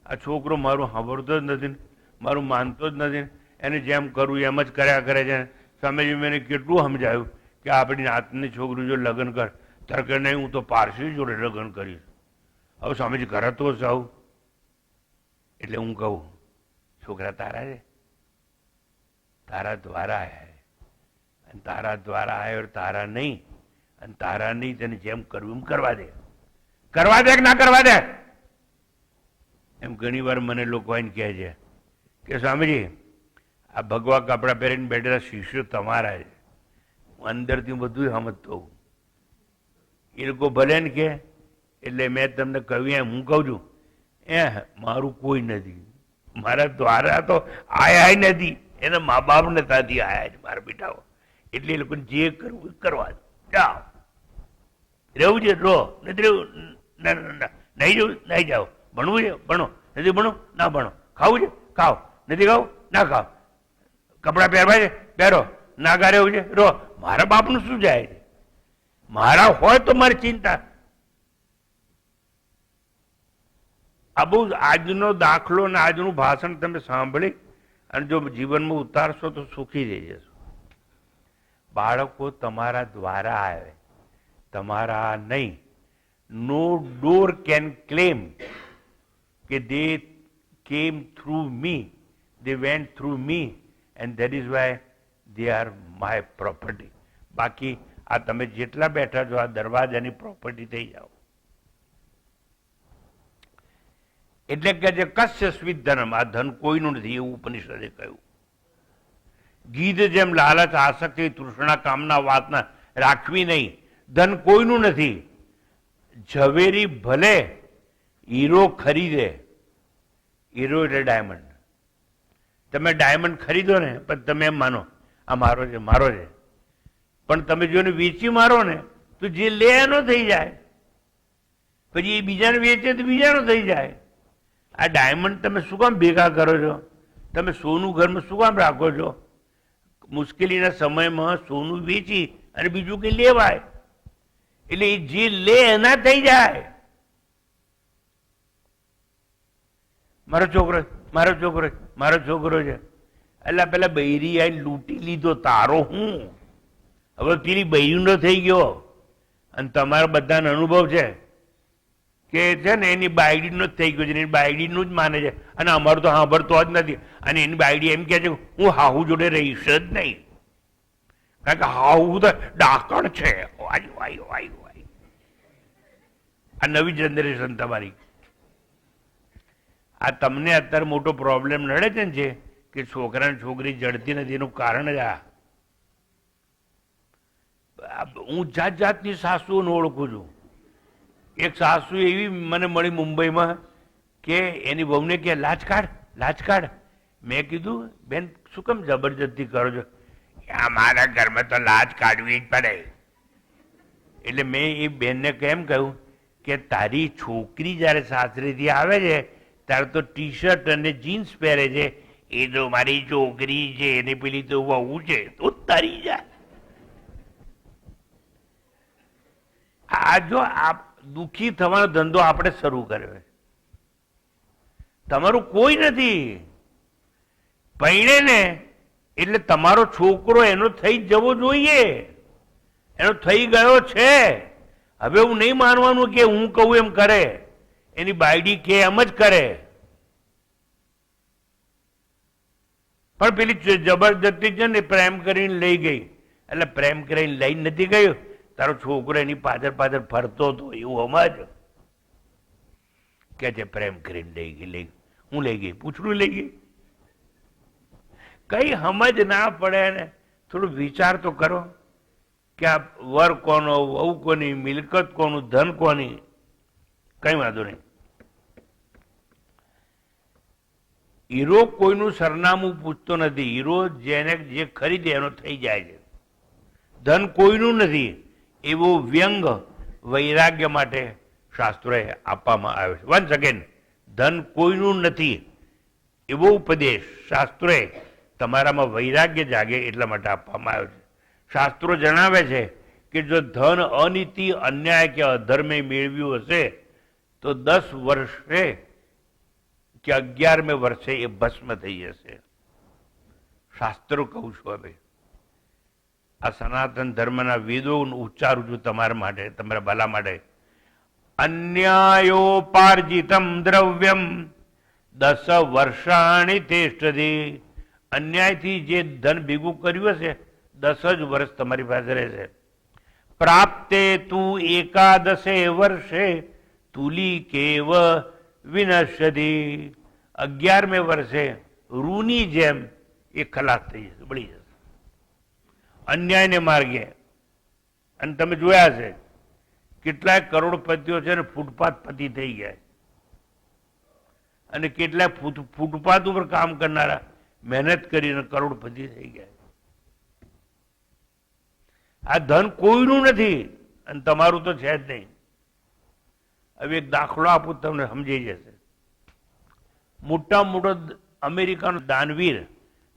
[SPEAKER 2] આ છોકરો મારું સાંભળતો જ નથી, મારું માનતો જ નથી, એને જેમ કરવું એમ જ કર્યા કરે છે. સ્વામીજી, મેં કેટલું સમજાયું કે આપણી નાતની છોકરી જો લગ્ન કર, તાર કે નહીં, હું તો પારસી જોડે લગ્ન કરીશ. હવે સ્વામીજી ઘરે તો જાઉં. એટલે હું કહું, છોકરા તારા છે, તારા દ્વારા આવ્યા, અને તારા દ્વારા આવ્યો, તારા નહીં. અને તારા નહીં, તેને જેમ કરવું એમ કરવા દે. કરવા દે કે ના કરવા દે? એમ ઘણી વાર મને લોકો આવીને કહે છે કે સ્વામીજી, આ ભગવા કપડાં પહેરીને બેઠેલા શિષ્યો તમારા છે. હું અંદરથી બધું સમજતો હોઉં. એ લોકો ભલે ને કે, એટલે મેં તમને કહ્યું એમ હું કહું છું, મારું કોઈ નથી. મારા દ્વારા તો આયા નથી, એના મા બાપ ને ત્યાંથી આયા છે મારા બેટાઓ. એટલે એ લોકોને જે કરવું કરવા જાઓ. રહેવું છે રહો, નથી રહેવું ના ના ના, નહીં જવું નહીં જાઓ. ભણવું છે ભણો, નથી ભણો ના ભણો. ખાવું છે ખાઓ, નથી ખાવું ના ખાઓ. કપડાં પહેરવા છે પહેરો, ના ઘરે રહેવું છે રહો. મારા બાપનું શું જાય છે? મારા હોય તો મારી ચિંતા. આ બહુ આજનો દાખલો ને આજનું ભાષણ તમે સાંભળી અને જો જીવનમાં ઉતારશો તો સુખી રહી જશો. બાળકો તમારા દ્વારા આવે, તમારા નહીં. નો ડોર કેન ક્લેમ કે they came through me, they went through me and that is why they are my property. બાકી આ તમે જેટલા બેઠા છો આ દરવાજાની પ્રોપર્ટી થઈ જાઓ. એટલે કે જે કશ્ય સ્વિત ધનમ, આ ધન કોઈનું નથી એવું ઉપનિષદે કહ્યું. ગીધ જેમ લાલચ, આસક્તિ, તૃષ્ણા, કામના, વાસના રાખવી નહીં. ધન કોઈનું નથી. ઝવેરી ભલે હીરો ખરીદે, હીરો એટલે ડાયમંડ. તમે ડાયમંડ ખરીદો ને પણ તમે એમ માનો આ મારો છે મારો છે, પણ તમે જો એને વેચી મારો ને તો જે લે એનો થઈ જાય, પછી એ બીજાને વેચે તો બીજાનો થઈ જાય. આ ડાયમંડ તમે શું કામ ભેગા કરો છો? તમે સોનું ઘરમાં શું કામ રાખો છો? મુશ્કેલીના સમયમાં સોનું વેચી અને બીજું કંઈ લેવાય. એટલે એ જે લે એના થઈ જાય. મારો છોકરો મારો છોકરો મારો છોકરો છે, એટલે પેલા બૈરી આવીને લૂંટી લીધો, તારો હું હવે પેલી બૈરીનો થઈ ગયો. અને તમારા બધાને અનુભવ છે કે છે ને એની બાયડીનો જ થઈ ગયો છે, એની બાયડીનું જ માને છે. અને અમારું તો સાંભળતો જ નથી. અને એની બાયડી એમ કહે છે હું હાહુ જોડે રહીશ જ નહીં, કારણ કે હાહુ તો ડાકણ છે. આ નવી જનરેશન તમારી. આ તમને અત્યારે મોટો પ્રોબ્લેમ નડે છે ને, છે કે છોકરા છોકરી જડતી નથી. એનું કારણ જ આ. હું જાત જાતની સાસુઓને ઓળખું છું. એક સાસુ એવી મને મળી મુંબઈમાં કે એની વહુને કે લાજ કાઢ લાજ કાઢ. મેં કીધું બેન શું કેમ જબરજસ્તી કરો છો? અમારા ઘરમાં તો લાજ કાઢવી જ પડે. એટલે મેં એ બેનને કેમ કહ્યું કે તારી છોકરી જ્યારે સાસરેથી આવે છે ત્યારે તો ટી શર્ટ અને જીન્સ પહેરે છે, એ તો મારી છોકરી છે, એને પેલી તો વહુ છે, તો તરી જાય. આ જો આ દુઃખી થવાનો ધંધો આપણે શરૂ કર્યો. તમારું કોઈ નથી. પૈણે ને એટલે તમારો છોકરો એનો થઈ જવો જોઈએ. એનો થઈ ગયો છે. હવે હું નહીં માનવાનું કે હું કહું એમ કરે. એની બાયડી કે એમ જ કરે, પણ પેલી જબરદસ્તી છે ને પ્રેમ કરીને લઈ ગઈ. એટલે પ્રેમ કરીને લઈ નથી ગયો, તારો છોકરો એની પાછળ પાછળ ફરતો હતો એવું સમજ કે છે પ્રેમ કરીને લઈ ગઈ. હું લઈ ગઈ, પૂછડું લઈ ગઈ. કઈ સમજ ના પડે ને, થોડું વિચાર તો કરો કે આ વર કોનો, વહુ કોની, મિલકત કોનું, ધન કોની. કઈ વાંધો નહીં. હીરો કોઈનું સરનામું પૂછતો નથી. હીરો જેને જે ખરીદે એનો થઈ જાય છે. ધન કોઈનું નથી. એવો વ્યંગ વૈરાગ્ય માટે શાસ્ત્રોએ આપવામાં આવ્યો છે. વન્સ અગેન, ધન કોઈનું નથી એવો ઉપદેશ શાસ્ત્રોએ તમારામાં વૈરાગ્ય જાગે એટલા માટે આપવામાં આવ્યો છે. શાસ્ત્રો જણાવે છે કે જો ધન અનીતિ, અન્યાય કે અધર્મે મેળવ્યું હશે તો 10 વર્ષે કે 11મે વર્ષે એ ભસ્મ થઈ જશે. શાસ્ત્રો કહું છું. હવે આ સનાતન ધર્મના વેદો ઉચ્ચારું છું તમારા માટે, તમારા ભલા માટે. અન્યાયોપાર્જિતમ દ્રવ્યમ 10 વર્ષાણી તિષ્ઠતિ. અન્યાયથી જે ધન ભેગું કર્યું હશે 10 જ વર્ષ તમારી પાસે રહેશે. પ્રાપ્તે તું એકાદશે વર્ષે તુલી કેવ વિનશ્યતિ. 11મે વર્ષે રૂની જેમ એ ખલાસ થઈ જશે, બળી જશે અન્યાયને માર્ગે. અને તમે જોયા છે કેટલાય કરોડપતિઓ છે ને ફૂટપાથ પતિ થઈ ગયા, અને કેટલાય ફૂટપાથ ઉપર કામ કરનારા મહેનત કરીને કરોડપતિ થઈ ગયા. આ ધન કોઈનું નથી અને તમારું તો છે જ નહીં. હવે એક દાખલો આપું, તમને સમજાઈ જશે. મોટા મોટો અમેરિકાનો દાનવીર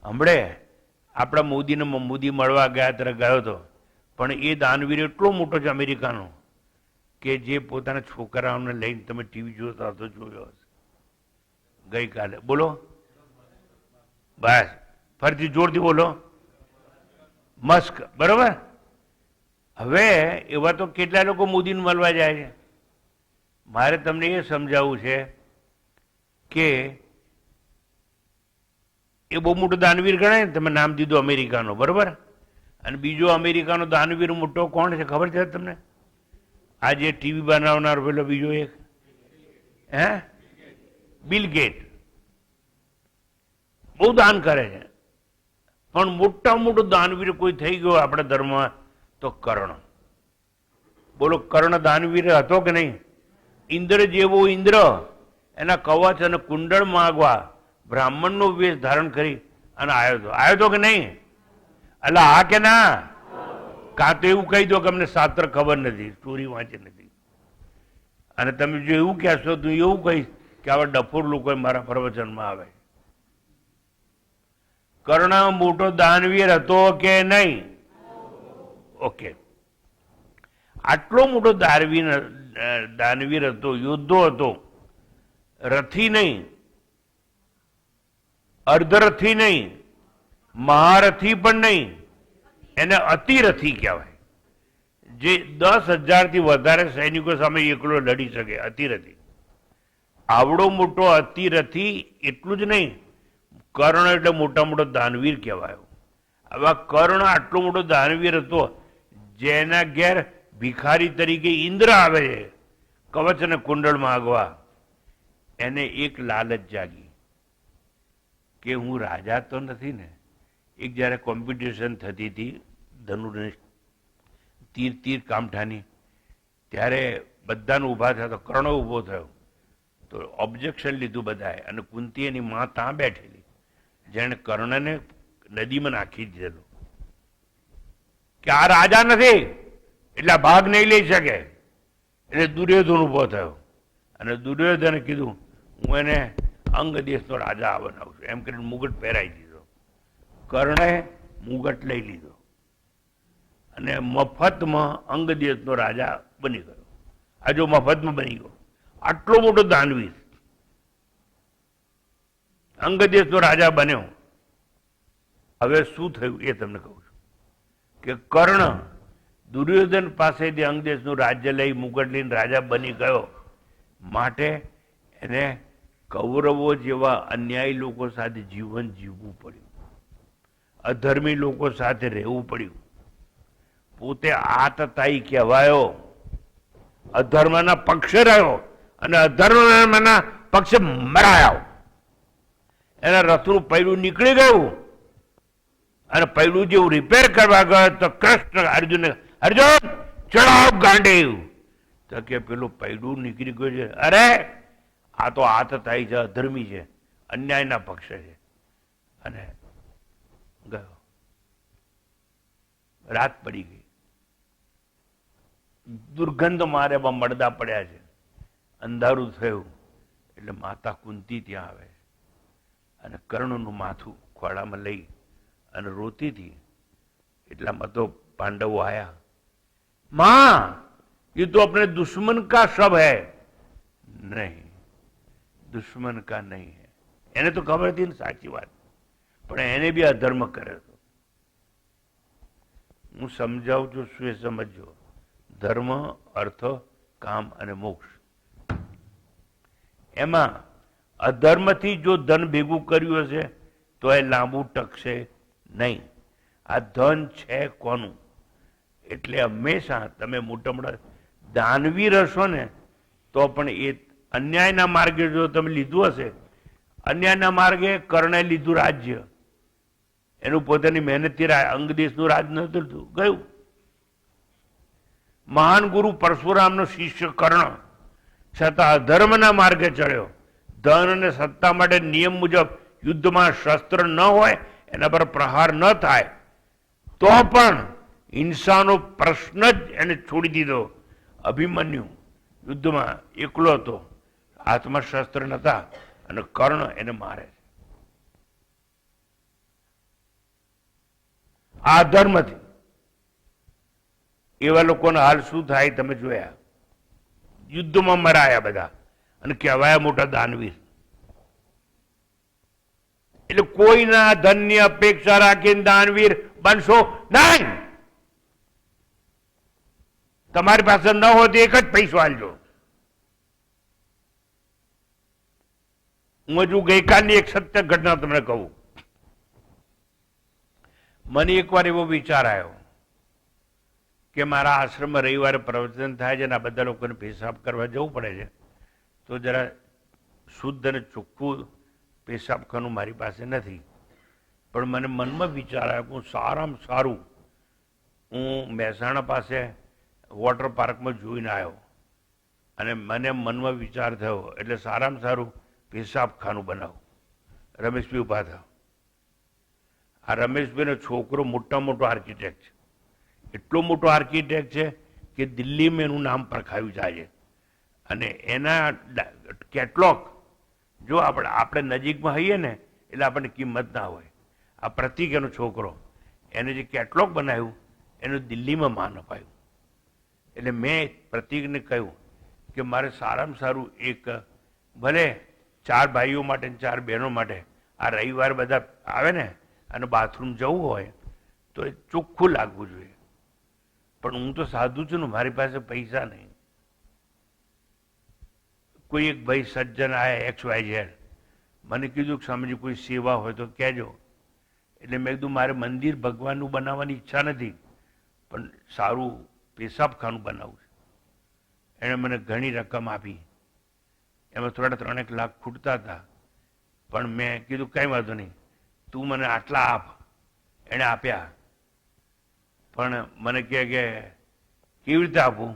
[SPEAKER 2] હમણે આપણા મોદી મળવા ગયા ત્યારે ગયો હતો, પણ એ દાનવીર એટલો મોટો છે અમેરિકાનો કે જે પોતાના છોકરાઓને લઈને, તમે ટીવી જોતા તો જોયો હશે ગઈકાલે. બોલો બસ, ફરીથી જોરથી બોલો. મસ્ક, બરોબર. હવે એવા તો કેટલા લોકો મોદીને મળવા જાય છે. મારે તમને એ સમજાવવું છે કે એ બહુ મોટો દાનવીર ગણાય ને. તમે નામ દીધું અમેરિકાનો, બરોબર. અને બીજો અમેરિકાનો દાનવીર મોટો કોણ છે ખબર છે તમને? આ જે ટીવી બનાવનાર પેલો બીજો એક, હે, બિલ ગેટ. બહુ દાન કરે છે, પણ મોટા મોટો દાનવીર કોઈ થઈ ગયો આપણા ધર્મમાં તો કર્ણ. બોલો, કર્ણ દાનવીર હતો કે નહીં? ઇન્દ્ર જેવો ઇન્દ્ર એના કવચ અને કુંડળ માગવા બ્રાહ્મણનો વેશ ધારણ કરી અને આવ્યો તો કે નહીં? એટલે હા કે ના? કાં તો એવું કહી દો કે અમને શાસ્ત્ર ખબર નથી, સ્ટોરી વાંચી નથી. અને તમે જો એવું કહેશો તો એવું કહીશ કે આવા ડફોર લોકો મારા પ્રવચનમાં આવે. કર્ણ મોટો દાનવીર હતો કે નહીં? ઓકે. આટલો મોટો દાનવીર હતો, યોદ્ધો હતો, રથી નહીં, અર્ધરથી નહીં, મહારથી પણ નહીં, એને અતિરથી કહેવાય. જે 10,000થી વધારે સૈનિકો સામે એકલો લડી શકે, અતિરથી. આવડો મોટો અતિરથી એટલું જ નહીં, કર્ણ એટલે મોટા મોટો દાનવીર કહેવાયો. હવે કર્ણ આટલો મોટો દાનવીર હતો, જેના ઘેર ભિખારી તરીકે ઇન્દ્ર આવે છે કવચ અને કુંડળ માગવા. એને એક લાલચ જાગી કે હું રાજા તો નથી ને. એક જયારે કોમ્પિટિશન થતી હતી ધનુર્ધનુષ, તીર કામઠાની, ત્યારે બધાને ઊભા થયા તો કર્ણ ઊભો થયો તો ઓબ્જેક્શન લીધું બધાએ. અને કુંતી એની માં ત્યાં બેઠેલી, જેણે કર્ણને નદીમાં નાખી દીધેલો કે આ રાજા નથી એટલે ભાગ નહીં લઈ શકે. એટલે દુર્યોધન ઊભો થયો અને દુર્યોધને કીધું હું એને અંગ દેશનો રાજા બનાવું છું, એમ કરીને મુગટ પહેરાવી દીધો. કર્ણે મુગટ લઈ લીધો અને મફતમાં અંગ દેશનો રાજા બની ગયો. આ જો મફતમાં બની ગયો, આટલો મોટો દાનવીર અંગ દેશનો રાજા બન્યો. હવે શું થયું એ તમને કહું છું કે કર્ણ દુર્યોધન પાસેથી અંગ દેશનું રાજ્ય લઈ મુગટ લઈને રાજા બની ગયો. માટે એને કૌરવો જેવા અન્યાયી લોકો સાથે જીવન જીવવું પડ્યું, અધર્મી લોકો સાથે રહેવું પડ્યું, પોતે આતતાઈ કહેવાયો, અધર્મના પક્ષે રહ્યો અને અધર્મના પક્ષે મરાયો. એના રથનું પૈડું નીકળી ગયું અને પૈડું જેવું રિપેર કરવા ગયો તો કૃષ્ણ અર્જુન ચડાવ ગાંડીવ, તો કે પેલું પૈડું નીકળી ગયું છે, અરે આ તો આતતાઈ છે, અધર્મી છે, અન્યાયના પક્ષે છે. અને ગયો. રાત પડી ગઈ, દુર્ગંધ મારે મળદા પડ્યા છે, અંધારું થયું એટલે માતા કુંતી ત્યાં આવે અને કર્ણનું માથું ખોળામાં લઈ અને રોતી હતી. એટલામાં તો પાંડવો આયા. मां ये तो अपने दुश्मन का शव है. नहीं, दुश्मन का नहीं है. એને તો ખબર હતી ને સાચી વાત, પણ એને બી અધર્મ કર્યો હતો. હું સમજાવું છું, શું એ સમજો. ધર્મ, અર્થ, કામ અને મોક્ષ, એમાં અધર્મથી જો ધન ભેગું કર્યું હશે તો એ લાંબુ ટકશે નહીં. આ ધન છે કોનું? એટલે હંમેશા તમે મોટા મોટા દાનવીર હશો ને તો પણ એ અન્યાયના માર્ગે જો તમે લીધું હશે, અન્યાયના માર્ગે કર્ણે લીધું રાજ્ય, એનું પોતાની મહેનતથી અંગ દેશનું રાજ નતું ગયું. મહાન ગુરુ પરશુરામનો શિષ્ય કર્ણ છતાં અધર્મના માર્ગે ચડ્યો. ધન અને સત્તા માટે નિયમ મુજબ યુદ્ધમાં શસ્ત્ર ન હોય, એના પર પ્રહાર ન થાય, તો પણ હિંસાનો પ્રશ્ન જ એને છોડી દીધો. અભિમન્યુ યુદ્ધમાં એકલો હતો, હાથમાં શસ્ત્ર નતા અને કર્ણ એને મારે. આ ધર્મથી એવા લોકોના હાલ શું થાય તમે જોયા. યુદ્ધમાં મરાયા બધા અને કહેવાયા મોટા દાનવીર. એટલે કોઈના ધનની અપેક્ષા રાખીને દાનવીર બનશો નહીં. તમારી પાસે ન હોય તો એક જ પૈસો આલજો. હું હજુ ગઈકાલની એક સત્ય ઘટના તમને કહું. મને એકવાર એવો વિચાર આવ્યો કે મારા આશ્રમમાં રવિવારે પ્રવચન થાય છે ને આ બધા લોકોને પેશાબ કરવા જવું પડે છે, તો જરા શુદ્ધ અને ચોખ્ખું પેશાબખાનું મારી પાસે નથી. પણ મને મનમાં વિચાર આવ્યો કે હું સારામાં સારું હું મહેસાણા પાસે વોટર પાર્કમાં જોઈને આવ્યો અને મને મનમાં વિચાર થયો એટલે સારામાં સારું પેશાબખાનું બનાવું. રમેશભાઈ ઉભા થયા. આ રમેશભાઈનો છોકરો મોટા મોટો આર્કિટેક્ટ છે. એટલો મોટો આર્કિટેક્ટ છે કે દિલ્હીમાં એનું નામ પરખાયું જાય છે. અને એના કેટલોગ જો આપણે નજીકમાં હઈએ ને એટલે આપણને કિંમત ના હોય. આ પ્રતિક એનો છોકરો, એને જે કેટલોગ બનાવ્યું એનું દિલ્હીમાં માન અપાયું. એટલે મેં પ્રતિકને કહ્યું કે મારે સારામાં સારું એક, ભલે 4 ભાઈઓ માટે 4 બહેનો માટે આ રવિવાર બધા આવે ને અને બાથરૂમ જવું હોય તો એ ચોખ્ખું લાગવું જોઈએ. પણ હું તો સાધુ છું ને, મારી પાસે પૈસા નહીં. કોઈ એક ભાઈ સજ્જન આયા XYZ, મને કીધું કે સ્વામીજી કોઈ સેવા હોય તો કહેજો. એટલે મેં કીધું મારે મંદિર ભગવાનનું બનાવવાની ઈચ્છા નથી, પણ સારું પેશાબખાનું બનાવવું છે. એણે મને ઘણી રકમ આપી. એમાં થોડા 3-1 લાખ ખૂટતા હતા. પણ મેં કીધું કંઈ વાંધો નહીં, તું મને આટલા આપ. એણે આપ્યા. પણ મને કહે કે કેવી રીતે આપું?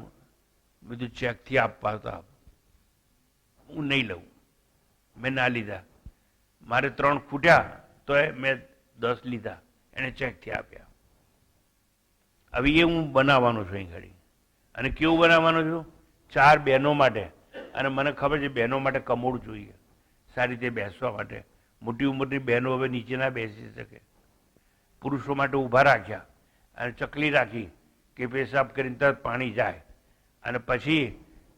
[SPEAKER 2] બધું ચેકથી આપવા તો આપ. હું નહીં લઉં. મેં ના લીધા. મારે 3 ખૂટ્યા તો મેં 10 લીધા. એને ચેકથી આપ્યા. હવે એ હું બનાવવાનો છું અહીં ઘડી. અને કેવું બનાવવાનો છું? 4 બહેનો માટે. અને મને ખબર છે બહેનો માટે કમોડ જોઈએ સારી રીતે બેસવા માટે. મોટી ઉંમરની બહેનો હવે નીચે ના બેસી શકે. પુરુષો માટે ઊભા રાખ્યા અને ચકલી રાખી કે પેશાબ કરીને તરત પાણી જાય. અને પછી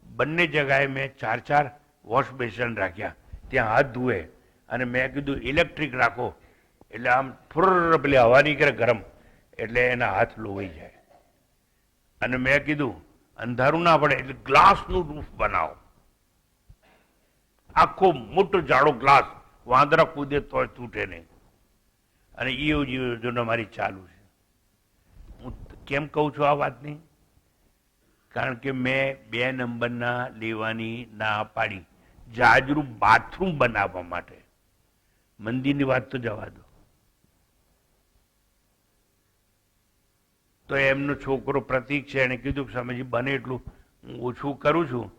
[SPEAKER 2] બંને જગાએ મેં 4-4 વોશ બેસન રાખ્યા, ત્યાં હાથ ધુએ. અને મેં કીધું ઇલેક્ટ્રિક રાખો એટલે આમ ફુર્ર પેલી હવા નીકળે ગરમ, એટલે એના હાથ લોવાઈ જાય. અને મેં કીધું અંધારું ના પડે એટલે ગ્લાસનું રૂફ બનાવો આખો મોટો જાડો ગ્લાસ, વાંદરા કૂદે તોય તૂટે નહીં. અને એ યોજના મારી ચાલુ છે. હું કેમ કહું છું આ વાતની? કારણ કે મેં 2 નંબરના લેવાની ના પાડી જાજરૂપ બાથરૂમ બનાવવા માટે. મંદિરની વાત તો જવા દો. તો એમનો છોકરો પ્રતીક છે, એને કીધું કે સ્વામીજી બને એટલું હું ઓછું કરું છું,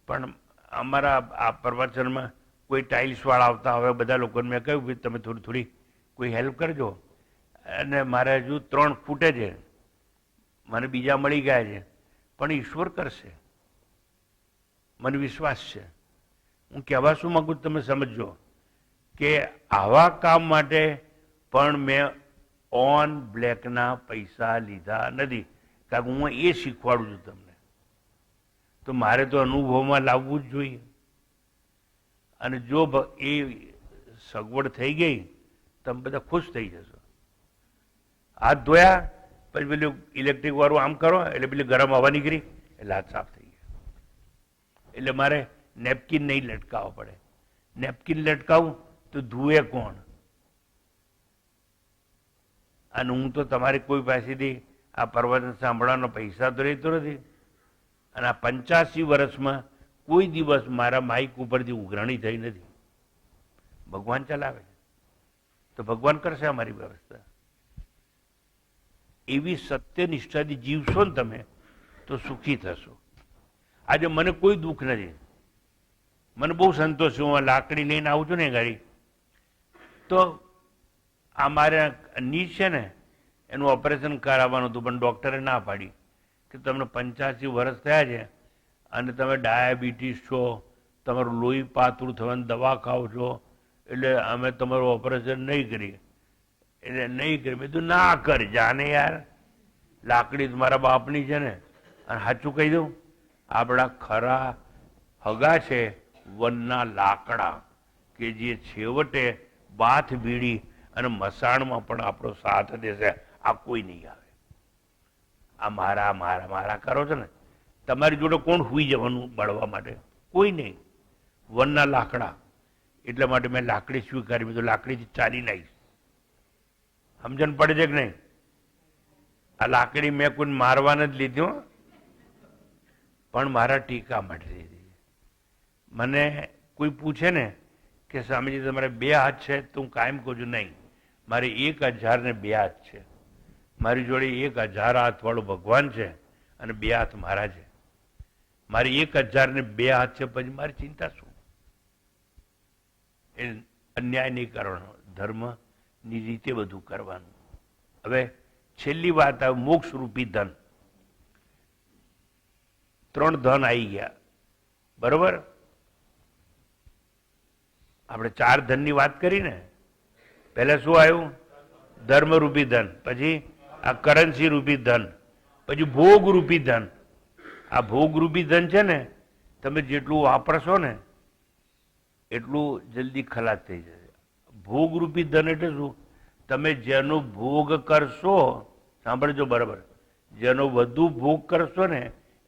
[SPEAKER 2] પણ અમારા આ પ્રવચનમાં કોઈ ટાઇલ્સ વાળા આવતા હવે બધા લોકોને મેં કહ્યું કે તમે થોડી થોડી કોઈ હેલ્પ કરજો. અને મારે હજુ 3 ફૂટે છે, મને બીજા મળી ગયા છે, પણ ઈશ્વર કરશે, મને વિશ્વાસ છે. હું કહેવા શું માંગુ તમે સમજો કે આવા કામ માટે પણ મેં ઓન બ્લેકના પૈસા લીધા નથી, કારણ કે હું એ શીખવાડું છું તમને. તો મારે તો અનુભવમાં લાવવું જ જોઈએ. અને જો એ સગવડ થઈ ગઈ તમે બધા ખુશ થઈ જશો. હાથ ધોયા પછી પેલું ઇલેક્ટ્રિક વાળું આમ કરો એટલે પેલી ગરમ હવા નીકળી એટલે હાથ સાફ થઈ ગયા. એટલે મારે નેપકિન નહીં લટકાવવા પડે. નેપકિન લટકાવું તો ધુએ કોણ? અને હું તો તમારી કોઈ પાસેથી આ પ્રવચન સાંભળવાનો પૈસા તો રહેતો નથી. અને આ 85 વર્ષમાં કોઈ દિવસ મારા માઇક ઉપરથી ઉઘરાણી થઈ નથી. ભગવાન ચલાવે છે તો ભગવાન કરશે અમારી વ્યવસ્થા. એવી સત્યનિષ્ઠાથી જીવશો ને તમે તો સુખી થશો. આજે મને કોઈ દુઃખ નથી, મને બહુ સંતોષ છે. હું લાકડી લઈને આવું છું ને ગાડી, તો આ મારે ની છે ને એનું ઓપરેશન કરાવવાનું હતું, પણ ડૉક્ટરે ના પાડી કે તમને 85 વર્ષ થયા છે અને તમે ડાયાબિટીસ છો, તમારું લોહી પાતળું થવાની દવા ખાઓ છો, એટલે અમે તમારું ઓપરેશન નહીં કરીએ. એટલે નહીં કરી. મેં તો ના કર જાને યાર, લાકડી મારા બાપની છે ને. અને સાચું કહી દઉં, આપણા ખરા હગા છે વનના લાકડા, કે જે છેવટે બાથ બીડી અને મસાણમાં પણ આપણો સાથ દેશે. આ કોઈ નહીં આવે. આ મારા મારા મારા કરો છો ને, તમારી જોડે કોણ હુઈ જવાનું બળવા માટે? કોઈ નહીં. વનના લાકડા. એટલા માટે મેં લાકડી સ્વીકારી. મેં તો લાકડીથી ચાલી નાખીશ. સમજણ પડે છે કે નહીં? આ લાકડી મેં કોઈ મારવા નથી લીધી હો, પણ મારા ટીકા માટે લીધી. મને કોઈ પૂછે ને કે સ્વામીજી તમારે 2 હાથ છે, તો હું કાયમ કહું છું નહીં, મારે 1000 ને 2 હાથ છે. મારી જોડે 1000 હાથ વાળો ભગવાન છે અને 2 હાથ મારા છે. મારી 1000 ને 2 હાથ છે, પછી મારી ચિંતા શું? એ અન્યાય નહીં કરવાનો, ધર્મની રીતે બધું કરવાનું. હવે છેલ્લી વાત આવે મોક્ષ રૂપી ધન. 3 ધન આવી ગયા, બરોબર? આપણે 4 ધનની વાત કરી ને. પહેલા શું આવ્યું? ધર્મરૂપી ધન, પછી આ કરન્સી રૂપી ધન, પછી ભોગરૂપી ધન. આ ભોગરૂપી ધન છે ને, તમે જેટલું વાપરશો ને એટલું જલ્દી ખલાસ થઈ જશે. ભોગરૂપી ધન એટલે શું? તમે જેનો ભોગ કરશો, સાંભળજો બરાબર, જેનો વધુ ભોગ કરશો ને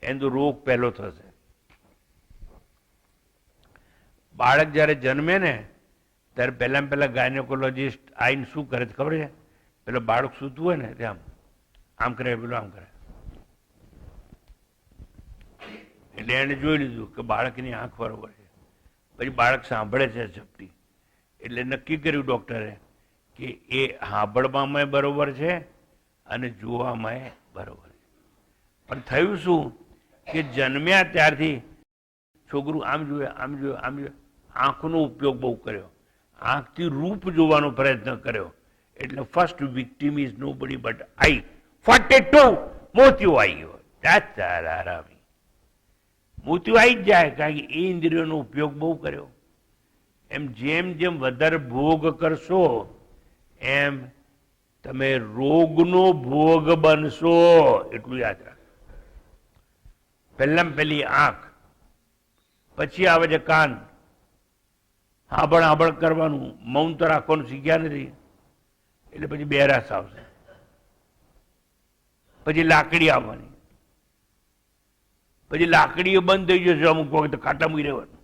[SPEAKER 2] એનો રોગ પહેલો થશે. બાળક જ્યારે જન્મે ને ત્યારે પહેલા ગાયનેકોલોજીસ્ટ આવીને શું કરે છે ખબર છે? પેલો બાળક સૂતું હોય ને ત્યાં આમ કરે, પેલું આમ કરે. એટલે એને જોઈ લીધું કે બાળકની આંખ બરોબર છે. પછી બાળક સાંભળે છે ઝપટી, એટલે નક્કી કર્યું ડૉક્ટરે કે એ સાંભળવામાં બરોબર છે અને જોવામાં બરોબર છે. પણ થયું શું કે જન્મ્યા ત્યારથી છોકરું આમ જોયે આમ જોયે આમ જોયે, આંખનો ઉપયોગ બહુ કર્યો, આંખથી રૂપ જોવાનો પ્રયત્ન કર્યો. એટલે ફર્સ્ટ વિક્ટિમ ઇઝ નો બડી બટ આઈ. 42 મોતિયો આવી ગયો. આરામી મોતિયો આવી જ જાય, કારણ કે એ ઇન્દ્રિયોનો ઉપયોગ બહુ કર્યો. એમ જેમ જેમ વધારે ભોગ કરશો એમ તમે રોગનો ભોગ બનશો. એટલું યાદ રાખ. પહેલામાં પહેલી આંખ, પછી આવે છે કાન. હાંભળ કરવાનું, મૌન તો રાખવાનું શીખ્યા નથી, એટલે પછી બેરાશ આવશે. પછી લાકડી આવવાની, પછી લાકડીઓ બંધ થઈ જશે. અમુક વખત ખાટા મૂકી રહેવાનું.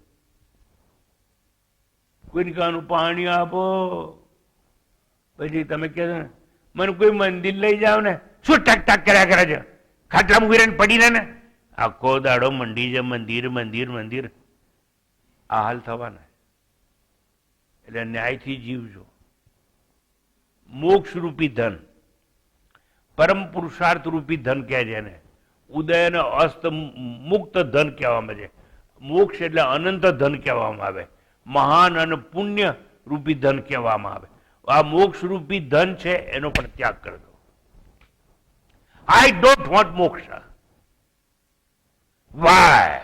[SPEAKER 2] કોઈને કહેવાનું પાણી આપો, પછી તમે કહે ને મને કોઈ મંદિર લઈ જાઓ ને, શું ટક ટક કર્યા કરે છે, ખાટલા મૂકી રહીને પડી રહે ને, આખો દાડો મંડી છે મંદિર મંદિર મંદિર, આ હાલ થવાના. એટલે ન્યાયથી જીવજો. મોક્ષ રૂપી ધન, પરમ પુરુષાર્થ રૂપી ધન કહે છે એને. ઉદય અને અસ્ત મુક્ત ધન કહેવામાં છે. મોક્ષ એટલે અનંત ધન કહેવામાં આવે, મહાન અને પુણ્ય રૂપી ધન કહેવામાં આવે. આ મોક્ષ રૂપી ધન છે એનો પણ ત્યાગ કરી દો. આઈ ડોન્ટ વોન્ટ મોક્ષ. વાય?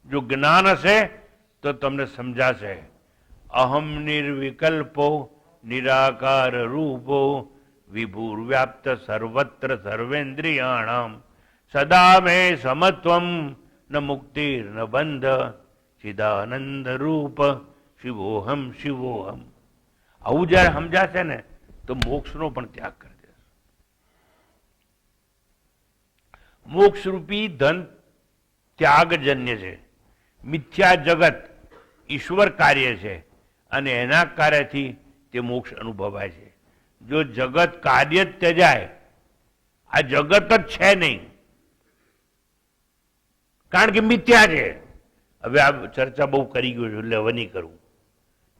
[SPEAKER 2] જો જ્ઞાન હશે તો તમને સમજાશે. અહમ નિર્વિકલ્પો નિરાકાર રૂપો વિભુર્વ્યાપ્ત સર્વત્ર સર્વેન્દ્રિયાણામ સદા મે સમત્વમ ન મુક્તિર ન બંધ ચિદાનંદ રૂપ શિવોહમ શિવોહમ. આવું જયારે સમજાશે ને તો મોક્ષનો પણ ત્યાગ કરી દેશે. મોક્ષ રૂપી ધન ત્યાગજન્ય છે. મિથ્યા જગત ઈશ્વર કાર્ય છે અને એના કાર્યથી તે મોક્ષ અનુભવાય છે. જો જગત કાર્ય જ ત્યજાય, આ જગત જ છે નહીં, કારણ કે મિથ્યા છે. હવે આ ચર્ચા બહુ કરી ગયો છું એટલે હવે નહીં કરું.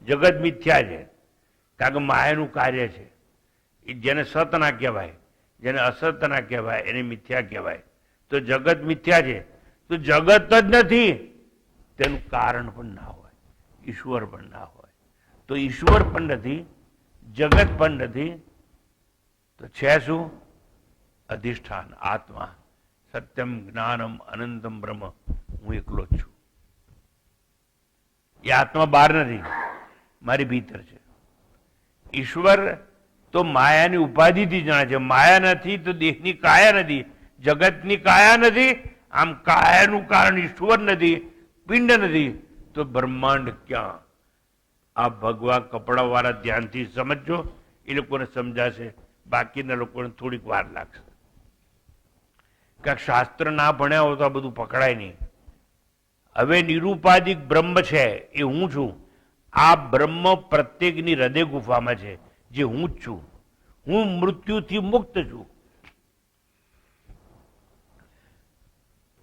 [SPEAKER 2] જગત મિથ્યા છે કારણ કે માયાનું કાર્ય છે. એ જેને સત ના કહેવાય, જેને અસત ના કહેવાય એને મિથ્યા કહેવાય. તો જગત મિથ્યા છે તો જગત જ નથી, તેનું કારણ પણ ના હોય, ઈશ્વર પણ ના હોય. તો ઈશ્વર પણ નથી, જગત પણ નથી, તો છે શું? અધિષ્ઠાન આત્મા, સત્યમ જ્ઞાનમ અનંતમ બ્રહ્મ. હું એકલો જ છું. એ આત્મા બહાર નથી, મારી ભીતર છે. ઈશ્વર તો માયાની ઉપાધિથી જાણે છે. માયા નથી તો દેહની કાયા નથી, જગતની કાયા નથી. આમ કાયાનું કારણ ઈશ્વર નથી, પિંડ નથી, તો બ્રહ્માંડ ક્યાં? આ ભગવા કપડાવાળા ધ્યાનથી સમજો, એ લોકોને સમજાશે. બાકીના લોકોને થોડીક વાર લાગશે. કારણ શાસ્ત્ર ના ભણ્યા હોય તો આ બધું પકડાય નહીં. હવે નિરૂપાધિક બ્રહ્મ છે એ હું છું. આ બ્રહ્મ પ્રત્યેકની હૃદય ગુફામાં છે, જે હું જ છું. હું મૃત્યુથી મુક્ત છું.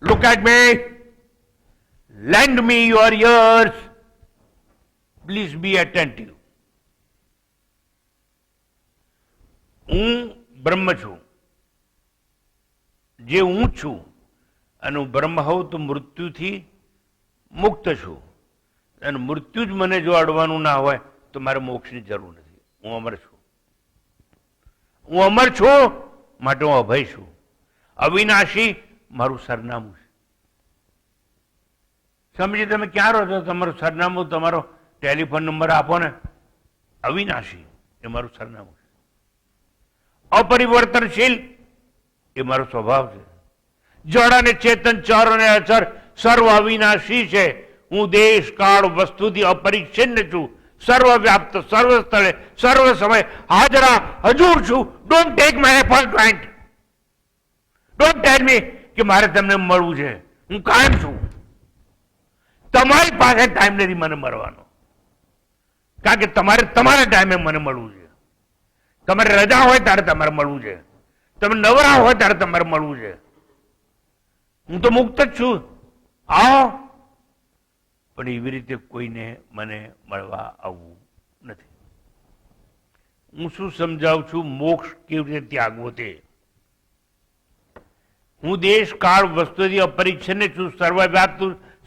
[SPEAKER 2] Look at me. Lend me your ears. Please be attentive. હું બ્રહ્મ છું, જે હું છું, અને હું બ્રહ્મ હોઉં તો મૃત્યુથી મુક્ત છું. અને મૃત્યુ જ મને જો અડવાનું ના હોય તો મારે મોક્ષની જરૂર નથી. હું અમર છું. હું અમર છું માટે હું અભય છું. અવિનાશી મારું સરનામું છે. સમજી તમે ક્યાં રહો છો? તમારું સરનામું, તમારો ટેલિફોન નંબર આપો ને. અવિનાશી એ મારું સરનામું છે. અપરિવર્તનશીલ એ મારો સ્વભાવ છે. જળ અને ચેતન, ચર અને અચર સર્વ અવિનાશી છે. હું દેશ કાળ વસ્તુથી અપરિચ્છિન્ન છું. સર્વવ્યાપ્ત, સર્વ સ્થળે, સર્વ સમય હાજરા હજુર છું. Don't take my appointment. Don't tell me કે મારે તમને મળવું છે. હું કાયમ છું. તમારી પાસે ટાઈમ નથી મને મળવાનો, કારણ કે તમારે તમારા ટાઈમે મને મળવું છે. તમારે રજા હોય ત્યારે તમારે મળવું છે. તમે નવરા હોય ત્યારે તમારે મળવું છે. હું તો મુક્ત જ છું. આવો. પણ એવી રીતે કોઈને મને મળવા આવવું નથી. હું શું સમજાવું છું? મોક્ષ કેવી રીતે ત્યાગવો તે. હું દેશ કાળ વસ્તુથી અપરિચ્છિન્ન છું, સર્વવ્યાપ્ત,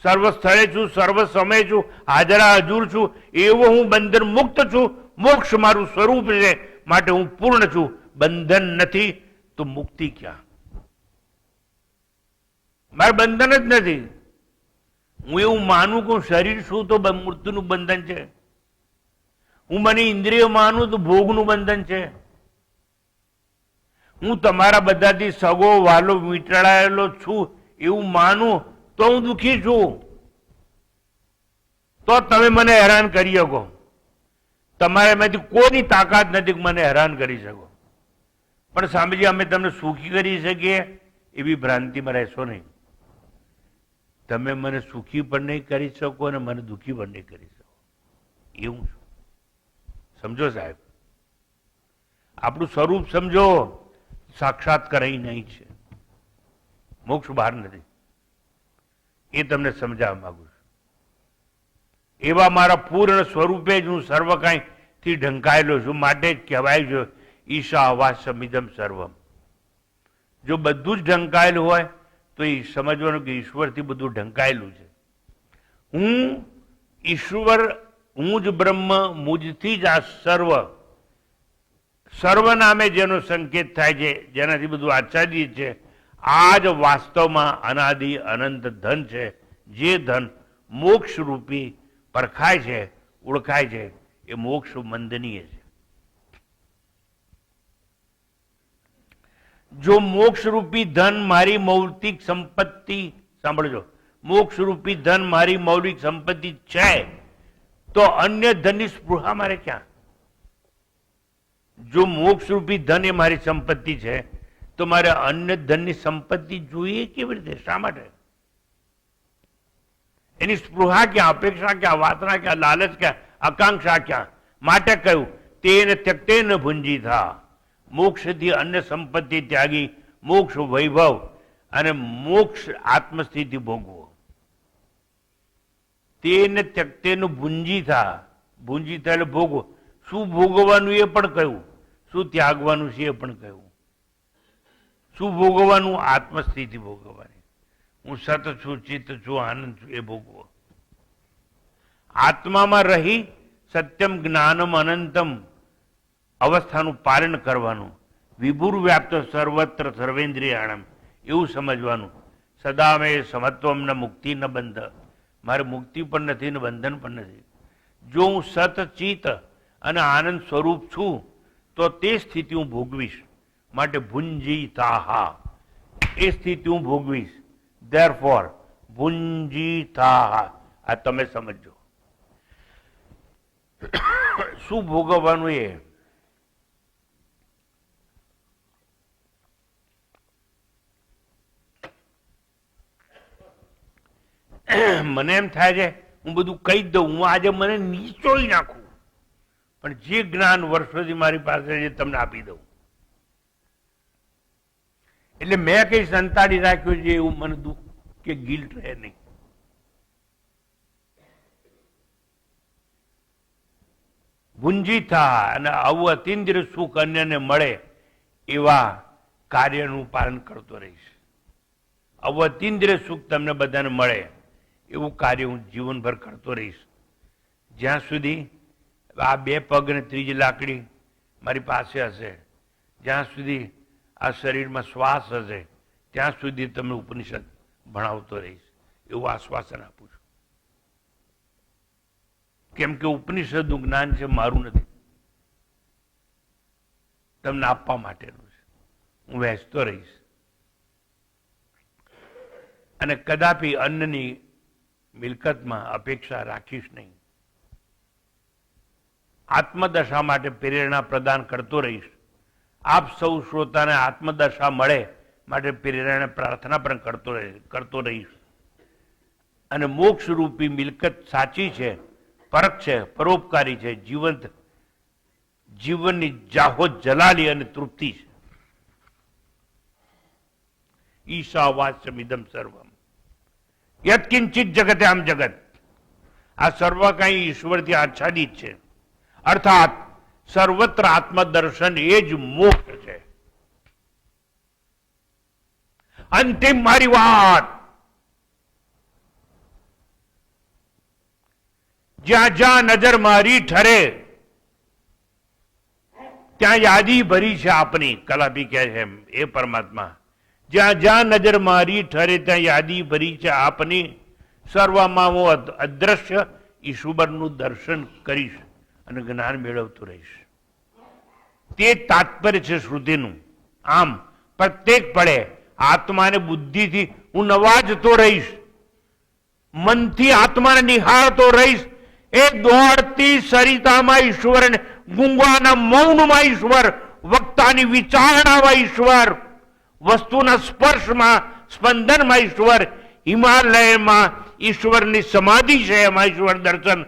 [SPEAKER 2] સર્વ સ્થળે છું, સર્વ સમય છું, હાજરા હજુર છું. એવો હું બંધન મુક્ત છું. મોક્ષ મારું સ્વરૂપ છે માટે હું પૂર્ણ છું. બંધન નથી તો મુક્તિ ક્યાં? મારે બંધન જ નથી. હું એવું માનું કે શરીર છું તો મૃત્યુનું બંધન છે. હું મને ઇન્દ્રિય માનું તો ભોગનું બંધન છે. હું તમારા બધાથી સગો વાલો વીંટળાયેલો છું એવું માનું તો હું દુઃખી છું. તો તમે મને હેરાન કરી શકો. તમારામાંથી કોઈની તાકાત નથી કે મને હેરાન કરી શકો. પણ સ્વામીજી અમે તમને સુખી કરી શકીએ એવી ભ્રાંતિમાં રહેશો નહીં. તમે મને સુખી પણ નહીં કરી શકો અને મને દુઃખી પણ નહીં કરી શકો. એવું છું. સમજો સાહેબ, આપણું સ્વરૂપ સમજો, સાક્ષાત્કાર અહીં નહીં છે, મોક્ષ બહાર નથી. એ તમને સમજાવવા માંગુ છું. એવા મારા પૂર્ણ સ્વરૂપે જ હું સર્વ કાંઈથી ઢંકાયેલો છું. માટે જ કહેવાય છે ઈશા વાસમિદમ સર્વમ. જો બધું જ ઢંકાયેલું હોય તો એ સમજવાનું કે ઈશ્વરથી બધું ઢંકાયેલું છે. હું ઈશ્વર, હું જ બ્રહ્મ, મુજથી જ આ સર્વ નામે જેનો સંકેત થાય છે, જેનાથી બધું આચ્છાદિત છે, આ જ વાસ્તવમાં અનાદિ અનંત ધન છે. જે ધન મોક્ષ રૂપી પરખાય છે, ઓળખાય છે, એ મોક્ષ વંદનીય છે. જો મોક્ષ રૂપી ધન મારી મૌલિક સંપત્તિ, સાંભળજો, મોક્ષ રૂપી ધન મારી મૌલિક સંપત્તિ છે, તો અન્ય ધનની સ્પૃહા મારે ક્યાં? જો મોક્ષ રૂપી ધન એ મારી સંપત્તિ છે, તો મારે અન્ય ધનની સંપત્તિ જોઈએ કેવી રીતે? શા માટે? એની સ્પૃહા ક્યાં? અપેક્ષા ક્યાં? વાસના ક્યાં? લાલચ ક્યાં? આકાંક્ષા ક્યાં? માટે કહ્યું તેને ત્યક્તેન ભુંજી થા. મોક્ષથી અન્ય સંપત્તિ ત્યાગી મોક્ષ વૈભવ અને મોક્ષ આત્મસ્થિતિ ભોગવો. તેને ત્યક્તેન ભુંજી થા. ભુંજી થા એટલે ભોગવો. શું ભોગવવાનું એ પણ કહ્યું, શું ત્યાગવાનું છે એ પણ કહ્યું. શું ભોગવવાનું? આત્મસ્થિતિ ભોગવવાની. હું સત છું, ચિત્ત છું, આનંદ છું, એ ભોગવો. આત્મામાં રહી સત્યમ જ્ઞાનમ અનંતમ અવસ્થાનું પાલન કરવાનું. વિભુર વ્યાપ્ત સર્વત્ર સર્વેન્દ્રિયાણમ એવું સમજવાનું. સદા મેં સમત્વમ ન મુક્તિ ન બંધ. મારે મુક્તિ પણ નથી ને બંધન પણ નથી. જો હું સત ચિત્ત અને આનંદ સ્વરૂપ છું તો તે સ્થિતિ હું ભોગવીશ. માટે ભુંજી તાહા, એ સ્થિતિ હું ભોગવીશ. ધેરફોર ભુંજી તાહા. આ તમે સમજો શું ભોગવવાનું એ. મને એમ થાય છે હું બધું કહી જ દઉં, હું આજે મને નીચોઈ નાખું, પણ જે જ્ઞાન વર્ષોથી મારી પાસે છે તમને આપી દઉં. એટલે મેં કઈ સંતાડી રાખ્યું છે એવું મને દુઃખ કે ગિલ્ટ રહે નહીં. ભુંજી થા અને આવું અતિન્દ્રિય સુખ અન્યને મળે એવા કાર્યનું પાલન કરતો રહીશ. આવું અતિન્દ્રિય સુખ તમને બધાને મળે એવું કાર્ય હું જીવનભર કરતો રહીશ. જ્યાં સુધી આ બે પગ ને ત્રીજી લાકડી મારી પાસે હશે, જ્યાં સુધી આ શરીરમાં શ્વાસ હશે, ત્યાં સુધી તમને ઉપનિષદ ભણાવતો રહીશ એવું આશ્વાસન આપું છું. કેમ કે ઉપનિષદનું જ્ઞાન છે, મારું નથી, તમને આપવા માટેનું છે. હું વહેંચતો રહીશ અને કદાપી અન્નની મિલકતમાં અપેક્ષા રાખીશ નહીં. આત્મદશા માટે પ્રેરણા પ્રદાન કરતો રહીશ. આપ સૌ શ્રોતાને આત્મદશા મળે માટે પ્રેરણા પ્રાર્થના પણ કરતો રહીશ. અને મોક્ષ રૂપી મિલકત સાચી છે, પરખ છે, પરોપકારી છે, જીવનની જાહો જલાલી અને તૃપ્તિ છે. ઈશાવાસ્યમિદમ સર્વમ યત્કિંચિત જગતે આમ જગત. આ સર્વ કઈ ઈશ્વરથી આચ્છાદિત છે. અર્થાત સર્વત્ર આત્મદર્શન એ જ મોક્ષ છે. અંતિમ મારી વાત, જ્યાં જ્યાં નજર મારી ઠરે ત્યાં યાદી ભરી છે આપની. કલાપી કહે છે એ પરમાત્મા, જ્યાં જ્યાં નજર મારી ઠરે ત્યાં યાદી ભરી છે આપની. સર્વમાં હું અદ્રશ્ય ઈશ્વરનું દર્શન કરીશ અને જ્ઞાન મેળવતું રહીશ. તે તાત્પર્ય છે શ્રુતિનું. આમ પ્રત્યેક પળે આત્માને બુદ્ધિથી હું નવાજતો રહીશ, મનથી આત્માને નિહાળતો રહીશ. એ દોડતી સરિતામાં ઈશ્વર, ગુંગાના મૌનમાં ઈશ્વર, વક્તાની વિચારણામાં ઈશ્વર, વસ્તુના સ્પર્શમાં સ્પંદનમાં ઈશ્વર, હિમાલયમાં ઈશ્વરની સમાધિ છે એમાં ઈશ્વર દર્શન,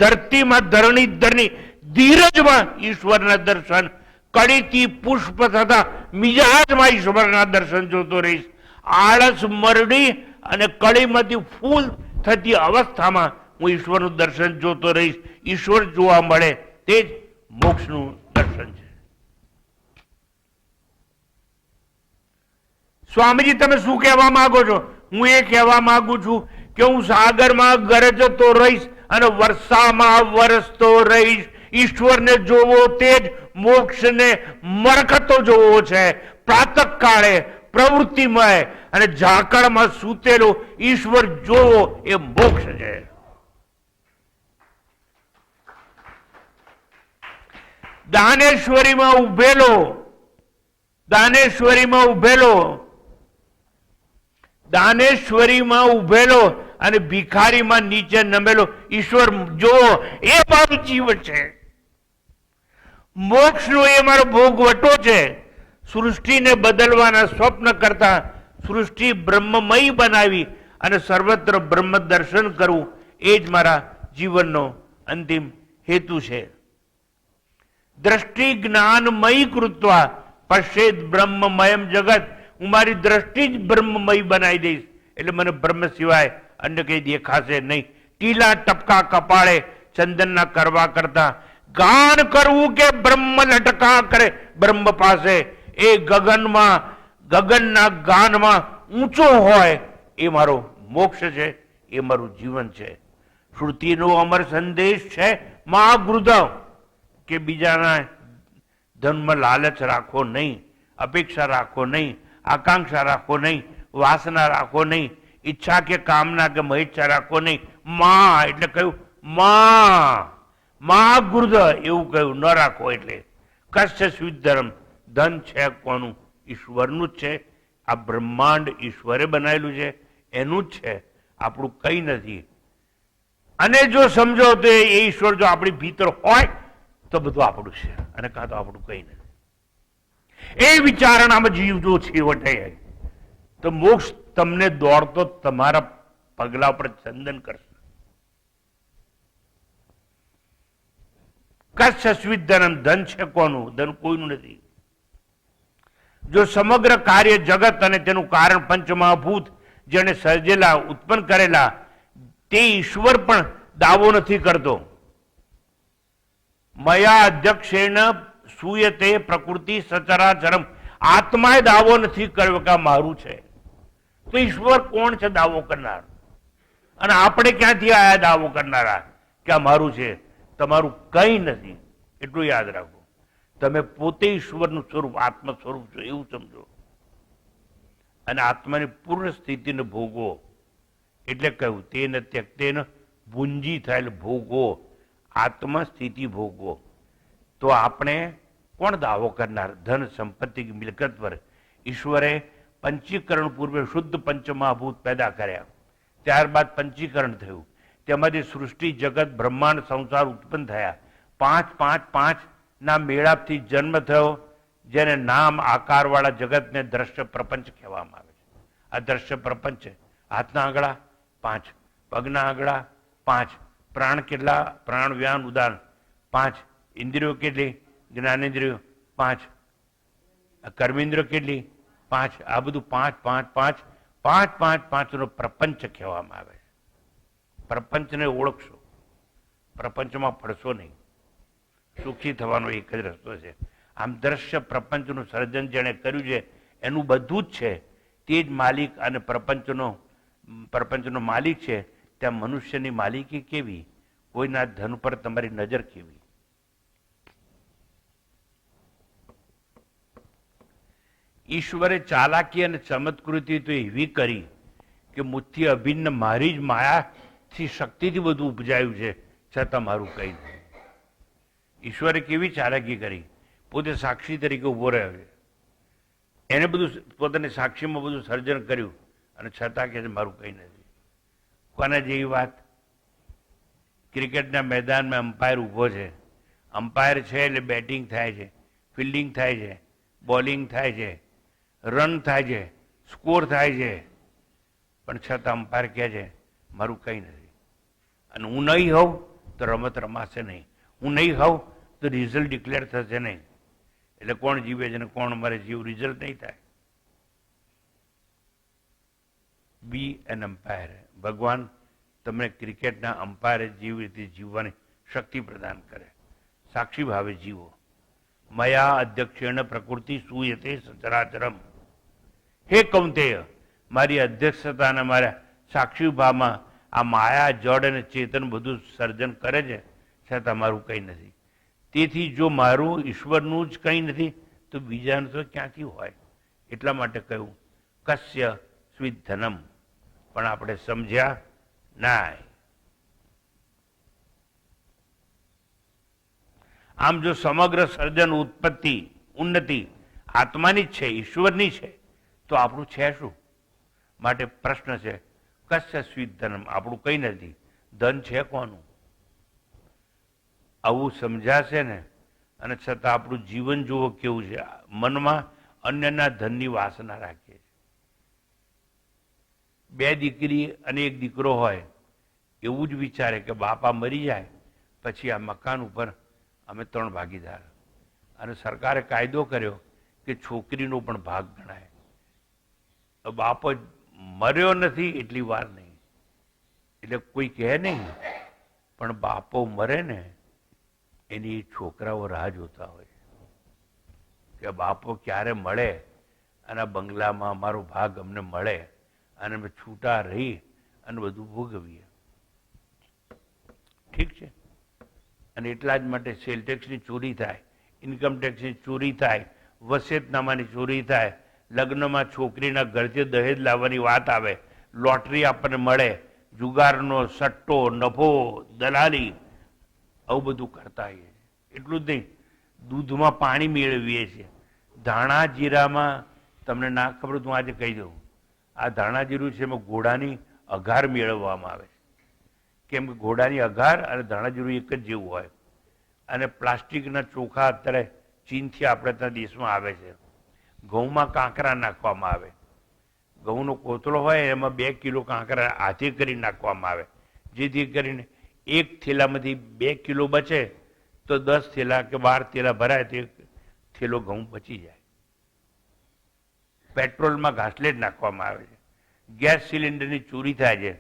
[SPEAKER 2] ધરતીમાં ધરણીધરની ધીરજમાં ઈશ્વરના દર્શન, કળીથી પુષ્પ થતા મિજાજમાં ઈશ્વરના દર્શન જોતો રહીશ. આળસ મરડી અને કળીમાંથી ફૂલ થતી અવસ્થામાં હું ઈશ્વરનું દર્શન જોતો રહીશ. ઈશ્વર જોવા મળે તે જ મોક્ષનું દર્શન છે. સ્વામીજી, તમે શું કહેવા માંગો છો? હું એ કહેવા માંગુ છું કે હું સાગરમાં ગરજતો રહીશ અને વર્ષામાં વરસતો રહીશ. ઈશ્વરને જોવો તે જ મોક્ષને મરકતો જોવો છે. પ્રાતઃકાળે પ્રવૃત્તિમય અને ઝાકળમાં સૂતેલો ઈશ્વર જોવો એ મોક્ષ છે. દાનેશ્વરીમાં ઉભેલો દાનેશ્વરીમાં ઉભેલો અને ભિખારીમાં નીચે નમેલો ઈશ્વર જોવો એ મારું જીવન છે. મોક્ષનો એ મારો ભોગવટો છે. સૃષ્ટિને બદલવાના સ્વપ્ન કરતા સૃષ્ટિ બ્રહ્મમય બનાવી અને સર્વત્ર બ્રહ્મ દર્શન કરવું એ જ મારા જીવનનો અંતિમ હેતુ છે. દ્રષ્ટિ જ્ઞાનમય કૃત્વા પશ્ચેદ બ્રહ્મમયમ જગત. હું મારી દ્રષ્ટિ જ બ્રહ્મમય બનાવી દઈશ એટલે મને બ્રહ્મ સિવાય અન્ય કઈ દેખાશે નહીં. ટીલા ટપકા કપાળે ચંદનના કરવા કરતા ગાન કરવું કે બ્રહ્મ લટકા કરે બ્રહ્મ પાસે, એ ગગનના ગાનમાં ઊંચો હોય એ મારો મોક્ષ છે, એ મારું જીવન છે. શ્રુતિનો અમર સંદેશ છે મહાગૃધ કે બીજાના ધનમાં લાલચ રાખો નહીં, અપેક્ષા રાખો નહીં, આકાંક્ષા રાખો નહીં, વાસના રાખો નહીં, ઈચ્છા કે કામના કે મહેચ્છા રાખો નહીં. માં એટલે કહ્યું મહાગૃધ એવું કહ્યું ન રાખો. એટલે કશ્ય સ્વિધર્મ, ધન છે કોનું? ઈશ્વરનું જ છે. આ બ્રહ્માંડ ઈશ્વરે બનાવેલું છે, એનું જ છે, આપણું કઈ નથી. અને જો સમજો તો એ ઈશ્વર જો આપણી ભીતર હોય તો બધું આપણું છે અને કાં તો આપણું કઈ નથી. એ વિચારણામાં જીવજો છેવટે તો મોક્ષ તમને દોડતો તમારા પગલા પર ચંદન કરશે. કશ્ય સ્વિધનમ, ધન છે કોનું? ધન કોઈનું નથી. જો સમગ્ર કાર્ય જગત અને તેનું કારણ પંચમહાભૂત જેને સર્જેલા ઉત્પન્ન કરેલા તે ઈશ્વર પણ દાવો નથી કરતો. મયા અધ્યક્ષેણ સૂયતે પ્રકૃતિ સચરાચરમ. આત્માએ દાવો નથી કર્યો કે આ મારું છે. તો ઈશ્વર કોણ છે દાવો કરનાર? અને આપણે ક્યાંથી આયા દાવો કરનારા કે આ મારું છે? તમારું કઈ નથી. એટલું યાદ રાખો. તમે પોતે ઈશ્વરનું સ્વરૂપ, આત્મ સ્વરૂપ છો એવું સમજો અને આત્માની પૂર્ણ સ્થિતિને ભોગવો. એટલે કહ્યું તેને ત્યક્તેન ભુંજી થયેલ ભોગવો, આત્મા સ્થિતિ ભોગવો. તો આપણે કોણ દાવો કરનાર? ધન સંપત્તિ મિલકત પર ઈશ્વરે પંચીકરણ પૂર્વે શુદ્ધ પંચમહાભૂત પેદા કર્યા, ત્યારબાદ પંચીકરણ થયું, તેમાંથી સૃષ્ટિ જગત બ્રહ્માંડ સંસાર ઉત્પન્ન થયા. 5 5 5 ના મેળાપથી જન્મ થયો, જેને નામ આકારવાળા જગતને દ્રશ્ય પ્રપંચ કહેવામાં આવે છે. આ દ્રશ્ય પ્રપંચ હાથના આંગળા 5, પગના આંગળા 5, પ્રાણ કેટલા? પ્રાણ વ્યાન ઉદાન 5, ઇન્દ્રિયો કેટલી? જ્ઞાનેન્દ્રિયો 5, કર્મેન્દ્રિયો કેટલી? 5. આ બધું 5 5 5 5 5 5 નો પ્રપંચ કહેવામાં આવે છે. પ્રપંચને ઓળખશો, પ્રપંચમાં પડશો નહીં. સુખી થવાનો એક જ રસ્તો છે. આમ દ્રશ્ય પ્રપંચનું સર્જન જેણે કર્યું છે એનું બધું જ છે, તે જ માલિક અને પ્રપંચનો માલિક છે. ત્યાં મનુષ્યની માલિકી કેવી? કોઈના ધન પર તમારી નજર કેવી? ઈશ્વરે ચાલાકી અને ચમત્કૃતિ તો એવી કરી કે મુઠ્ઠી અભિન્ન મારી જ માયાથી શક્તિથી બધું ઉપજાયું છે, છતાં મારું કઈ નહીં. ઈશ્વરે કેવી ચાલાકી કરી? પોતે સાક્ષી તરીકે ઉભો રહ્યો છે, એને બધું પોતાની સાક્ષીમાં બધું સર્જન કર્યું અને છતાં કે મારું કઈ નથી. કોના જેવી વાત? ક્રિકેટના મેદાનમાં અમ્પાયર ઊભો છે. અમ્પાયર છે એટલે બેટિંગ થાય છે, ફિલ્ડિંગ થાય છે, બોલિંગ થાય છે, રન થાય છે, સ્કોર થાય છે, પણ છતાં અમ્પાયર કહે છે મારું કંઈ નથી. અને હું નહીં હોઉં તો તો રમત રમાશે નહીં. હું નહીં ખાઉં તો રિઝલ્ટ ડિક્લેર થશે નહીં. એટલે કોણ જીવે છે ને કોણ મરે છે એવું રિઝલ્ટ નહીં થાય. બી એન અમ્પાયર. ભગવાન તમને ક્રિકેટના અમ્પાયર જેવી રીતે જીવવાની શક્તિ પ્રદાન કરે. સાક્ષી ભાવે જીવો. મયા અધ્યક્ષેણ પ્રકૃતિ સૂયતે સચરાચરમ. હે કૌંતેય, મારી અધ્યક્ષતાના મારા સાક્ષી ભાવમાં આ માયા જડ અને ચેતન બધું સર્જન કરે છે, છતાં મારું કંઈ નથી. તેથી જો મારું ઈશ્વરનું જ કંઈ નથી તો બીજાનું તો ક્યાંથી હોય? એટલા માટે કહ્યું કસ્ય સ્વિત ધનમ. પણ આપણે સમજ્યા ના. આમ જો સમગ્ર સર્જન ઉત્પત્તિ ઉન્નતિ આત્માની જ છે, ઈશ્વરની છે, તો આપણું છે શું? માટે પ્રશ્ન છે કસ્ય સ્વિત ધનમ. આપણું કંઈ નથી. ધન છે કોનું? આવું સમજાશે ને, અને છતાં આપણું જીવન જુઓ કેવું છે. મનમાં અન્યના ધનની વાસના રાખીએ છીએ. બે દીકરી અને એક દીકરો હોય એવું જ વિચારે કે બાપા મરી જાય પછી આ મકાન ઉપર અમે 3 ભાગીદાર. અને સરકારે કાયદો કર્યો કે છોકરીનો પણ ભાગ ગણાય. બાપો મર્યો નથી એટલી વાર નહીં, એટલે કોઈ કહે નહીં, પણ બાપો મરે ને એની છોકરાઓ રાહ જોતા હોય કે બાપો ક્યારે મળે અને બંગલામાં અમારો ભાગ અમને મળે અને અમે છૂટા રહી અને બધું ભોગવીએ. ઠીક છે. અને એટલા જ માટે સેલ ટેક્સની ચોરી થાય, ઇન્કમ ટેક્સની ચોરી થાય, વસિયતનામાની ચોરી થાય, લગ્નમાં છોકરીના ઘરથી દહેજ લાવવાની વાત આવે, લોટરી આપણને મળે, જુગારનો સટ્ટો, નફો, દલાલી, આવું બધું કરતા હોઈએ. એટલું જ નહીં, દૂધમાં પાણી મેળવીએ છીએ. ધાણા જીરામાં તમને ના ખબર તો હું આજે કહી દઉં. આ ધાણા જીરું છે એમાં ઘોડાની અઘાર મેળવવામાં આવે છે. કેમ કે ઘોડાની અઘાર અને ધાણા જીરું એક જ જેવું હોય. અને પ્લાસ્ટિકના ચોખા અત્યારે ચીનથી આપણે ત્યાં દેશમાં આવે છે. ઘઉંમાં કાંકરા નાખવામાં આવે. ઘઉંનો કોથળો હોય એમાં 2 કિલો કાંકરા હાથે કરી નાખવામાં આવે, જેથી કરીને 1 થેલામાંથી 2 કિલો બચે તો 10 થેલા કે 12 થેલા ભરાય તો 1 થેલો ઘઉં બચી જાય. પેટ્રોલમાં ઘાસલેટ નાખવામાં આવે છે. ગેસ સિલિન્ડરની ચોરી થાય છે.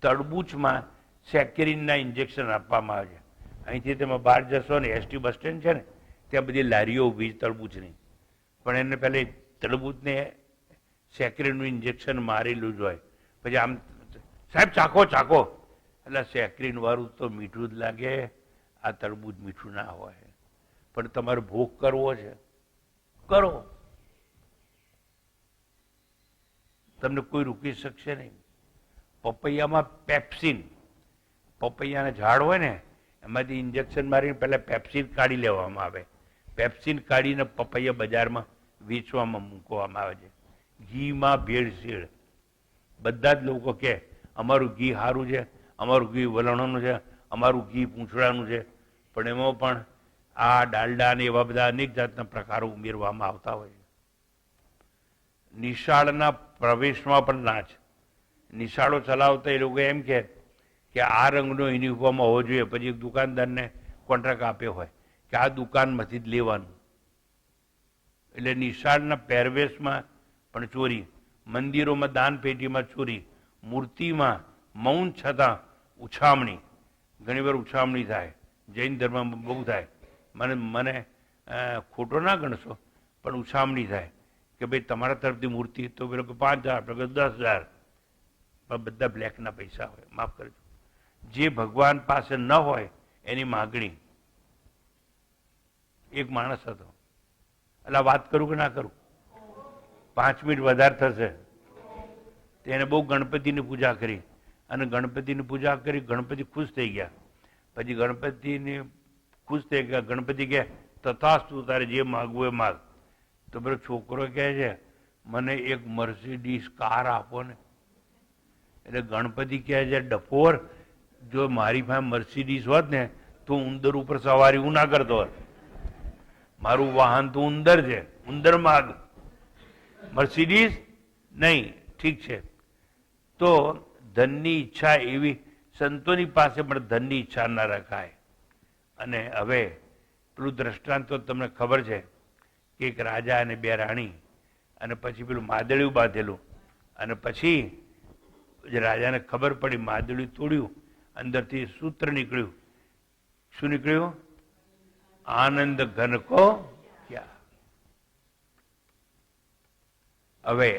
[SPEAKER 2] તરબૂચમાં સેકેરિનના ઇન્જેક્શન આપવામાં આવે છે. અહીંથી તમે બહાર જશો ને, એસટી બસ સ્ટેન્ડ છે ને, ત્યાં બધી લારીઓ ઊભી તરબૂચની, પણ એને પહેલે તરબૂચને સેકેરિનનું ઇન્જેક્શન મારેલું જ હોય. પછી આમ સાહેબ ચાખો ચાખો, એટલે સેકેરિન વાળું તો મીઠું જ લાગે, આ તરબૂચ મીઠું ના હોય. પણ તમારે ભોગ કરવો છે, કરો, તમને કોઈ રોકી શકશે નહીં. પપૈયામાં પેપ્સિન, પપૈયાના ઝાડ હોય ને એમાંથી ઇન્જેક્શન મારીને પહેલાં પેપ્સિન કાઢી લેવામાં આવે. પેપ્સિન કાઢીને પપૈયા બજારમાં વેચવામાં મૂકવામાં આવે છે. ઘીમાં ભેળસેળ. બધા જ લોકો કહે અમારું ઘી સારું છે, અમારું ઘી વલણોનું છે, અમારું ઘી પૂંછડાનું છે, પણ એમાં પણ આ ડાલડા ને એવા બધા અનેક જાતના પ્રકારો ઉમેરવામાં આવતા હોય છે. નિશાળના પ્રવેશમાં પણ નાચ. નિશાળો ચલાવતા એ લોકો એમ કે આ રંગનો યુનિફોર્મ હોવો જોઈએ, પછી એક દુકાનદારને કોન્ટ્રાક્ટ આપ્યો હોય કે આ દુકાનમાંથી જ લેવાનું. એટલે નિશાળના પહેરવેશમાં પણ ચોરી, મંદિરોમાં દાન પેટીમાં ચોરી, મૂર્તિમાં મૌન છતાં ઉછામણી. ઘણી વાર ઉછામણી થાય, જૈન ધર્મમાં બહુ થાય. મને ખોટો ના ગણશો, પણ ઉછામણી થાય કે ભાઈ તમારા તરફથી મૂર્તિ તો પેલો 5,000, આપણે 10,000, પણ બધા બ્લેકના પૈસા હોય. માફ કરજો. જે ભગવાન પાસે ન હોય એની માગણી. એક માણસ હતો, એટલે વાત કરું કે ના કરું? 5 મિનિટ વધારે થશે. તેને બહુ ગણપતિની પૂજા કરી, અને ગણપતિની પૂજા કરી, ગણપતિ ખુશ થઈ ગયા. પછી ગણપતિની ખુશ થઈ ગયા, ગણપતિ કહે તથાસ્તુ, તારે જે માગવું એ માગ. તો પેલો છોકરો કહે છે મને એક મર્સિડીઝ કાર આપો ને. એટલે ગણપતિ કહે છે ડફોર, જો મારી પાસે મર્સિડીઝ હોત ને તો ઉંદર ઉપર સવારી હું ના કરતો હોત. મારું વાહન તો ઉંદર છે, ઉંદર માગ, મર્સિડીઝ નહીં. ઠીક છે. તો ધનની ઈચ્છા એવી સંતોની પાસે પણ ધનની ઈચ્છા ના રખાય. અને હવે પેલું દ્રષ્ટાંત તો તમને ખબર છે કે એક રાજા અને બે રાણી, અને પછી પેલું માદળિયું બાંધેલું, અને પછી જે રાજાને ખબર પડી, માદળિયું તોડ્યું, અંદરથી સૂત્ર નીકળ્યું. શું નીકળ્યું? આનંદ ઘન કો ક્યા. હવે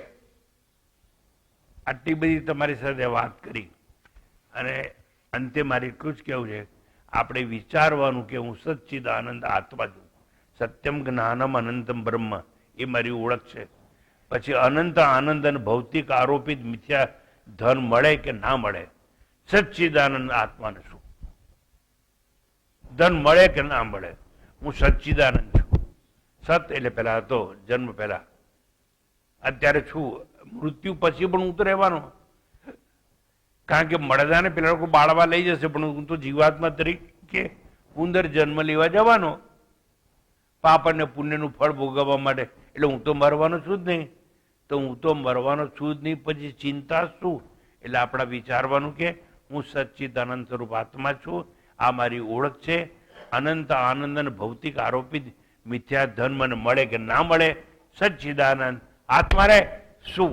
[SPEAKER 2] આટલી બધી તમારી સાથે વાત કરી, અને અંતે મારે એટલું જ કહેવું છે, આપણે વિચારવાનું કે હું સચ્ચિદ આનંદ આત્મા છું. સત્યમ જ્ઞાનમ અનંતમ બ્રહ્મ, એ મારી ઓળખ છે. પછી અનંત આનંદ અને ભૌતિક આરોપિત મિથ્યા ધન મળે કે ના મળે, સચ્ચિદાનંદ આત્માને શું? ધન મળે કે ના મળે, હું સચ્ચિદાનંદ છું. સત એટલે પહેલા હતો, જન્મ પહેલા. અત્યારે છું, મૃત્યુ પછી પણ હું તો રહેવાનો. કારણ કે મળદાને પેલા લોકો બાળવા લઈ જશે, પણ હું તો જીવાત્મા તરીકે પુનર જન્મ લેવા જવાનો, પાપ અને પુણ્યનું ફળ ભોગવવા માટે. એટલે હું તો મરવાનો છું જ નહીં. તો હું તો મરવાનો છું જ નહીં, પછી ચિંતા શું? એટલે આપણા વિચારવાનું કે હું સચ્ચિદાનંદ સ્વરૂપ આત્મા છું, આ મારી ઓળખ છે. અનંત આનંદ અને ભૌતિક આરોપિત મિથ્યા ધન મને મળે કે ના મળે, સચ્ચિદાનંદ આત્મા રે શું?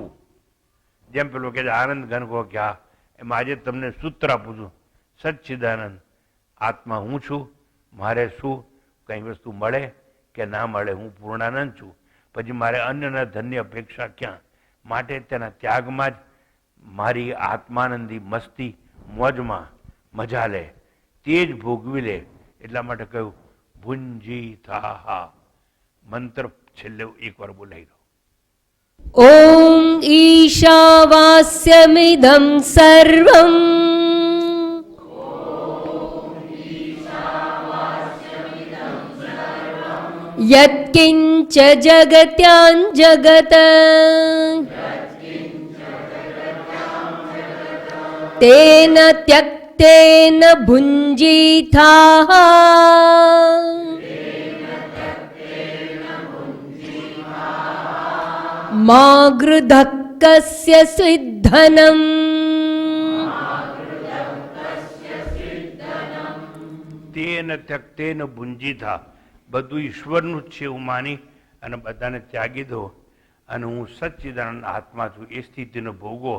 [SPEAKER 2] જેમ પેલો કે આનંદ ઘન કો ક્યા, એમ આજે તમને સૂત્ર આપું છું, સચ્ચિદાનંદ આત્મા હું છું. મારે શું કંઈ વસ્તુ મળે કે ના મળે, હું પૂર્ણાનંદ છું. પછી મારે અન્યના ધનની અપેક્ષા ક્યાં? માટે તેના ત્યાગમાં જ મારી આત્માનંદી મસ્તી મોજમાં મજા લે, તે જ ભોગવી લે. એટલા માટે કહ્યું ભુંજી થાહા. મંત્ર છેલ્લે એકવાર બોલાવી દો.
[SPEAKER 1] ઓમ ઈશાવાસ્યમિદં સર્વં યત્કિંચ જગત્યાં જગત તેન ત્યક્તેન ભુંજીથાઃ મા ગૃધક્કસ્ય સિદ્ધનમ.
[SPEAKER 2] તેન ત્યક્તેન ભુંજીથા. બધું ઈશ્વરનું જ છે એવું માની અને બધાને ત્યાગી દો, અને હું સચ્ચિદાનંદ આત્મા છું એ સ્થિતિનો ભોગવો.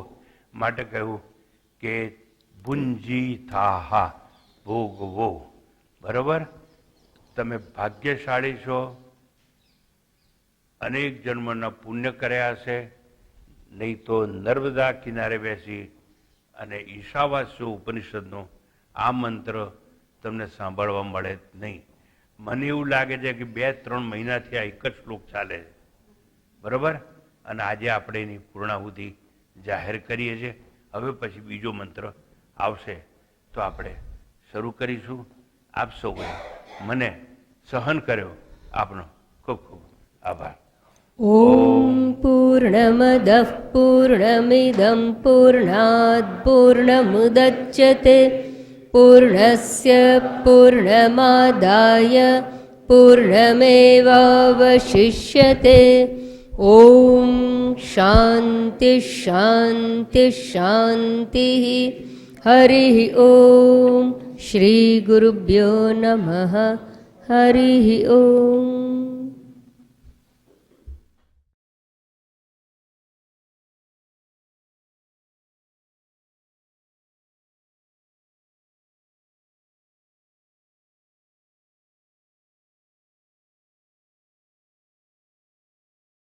[SPEAKER 2] માટે કહ્યું કે ભુંજીથાઃ, ભોગવો. બરોબર? તમે ભાગ્યશાળી છો, અનેક જન્મના પુણ્ય કર્યા હશે, નહીં તો નર્મદા કિનારે બેસી અને ઈશાવાસ્ય ઉપનિષદનો આ મંત્ર તમને સાંભળવા મળે જ નહીં. મને એવું લાગે છે કે 2-3 મહિનાથી આ એક જ શ્લોક ચાલે છે. બરાબર? અને આજે આપણે એની પૂર્ણાહુતિ જાહેર કરીએ છીએ. હવે પછી બીજો મંત્ર આવશે તો આપણે શરૂ કરીશું. આપ સૌએ મને સહન કર્યો, આપનો ખૂબ ખૂબ આભાર.
[SPEAKER 1] ઓમ પૂર્ણમદઃ પૂર્ણમિદં પૂર્ણાદ પૂર્ણમુદચ્યતે પૂર્ણસ્ય પૂર્ણમાદાય પૂર્ણમેવાવશિષ્યતે. ઓમ શાંતિ શાંતિ શાંતિ. હરિ ઓમ. શ્રી ગુરુભ્યો નમઃ. હરિ ઓમ.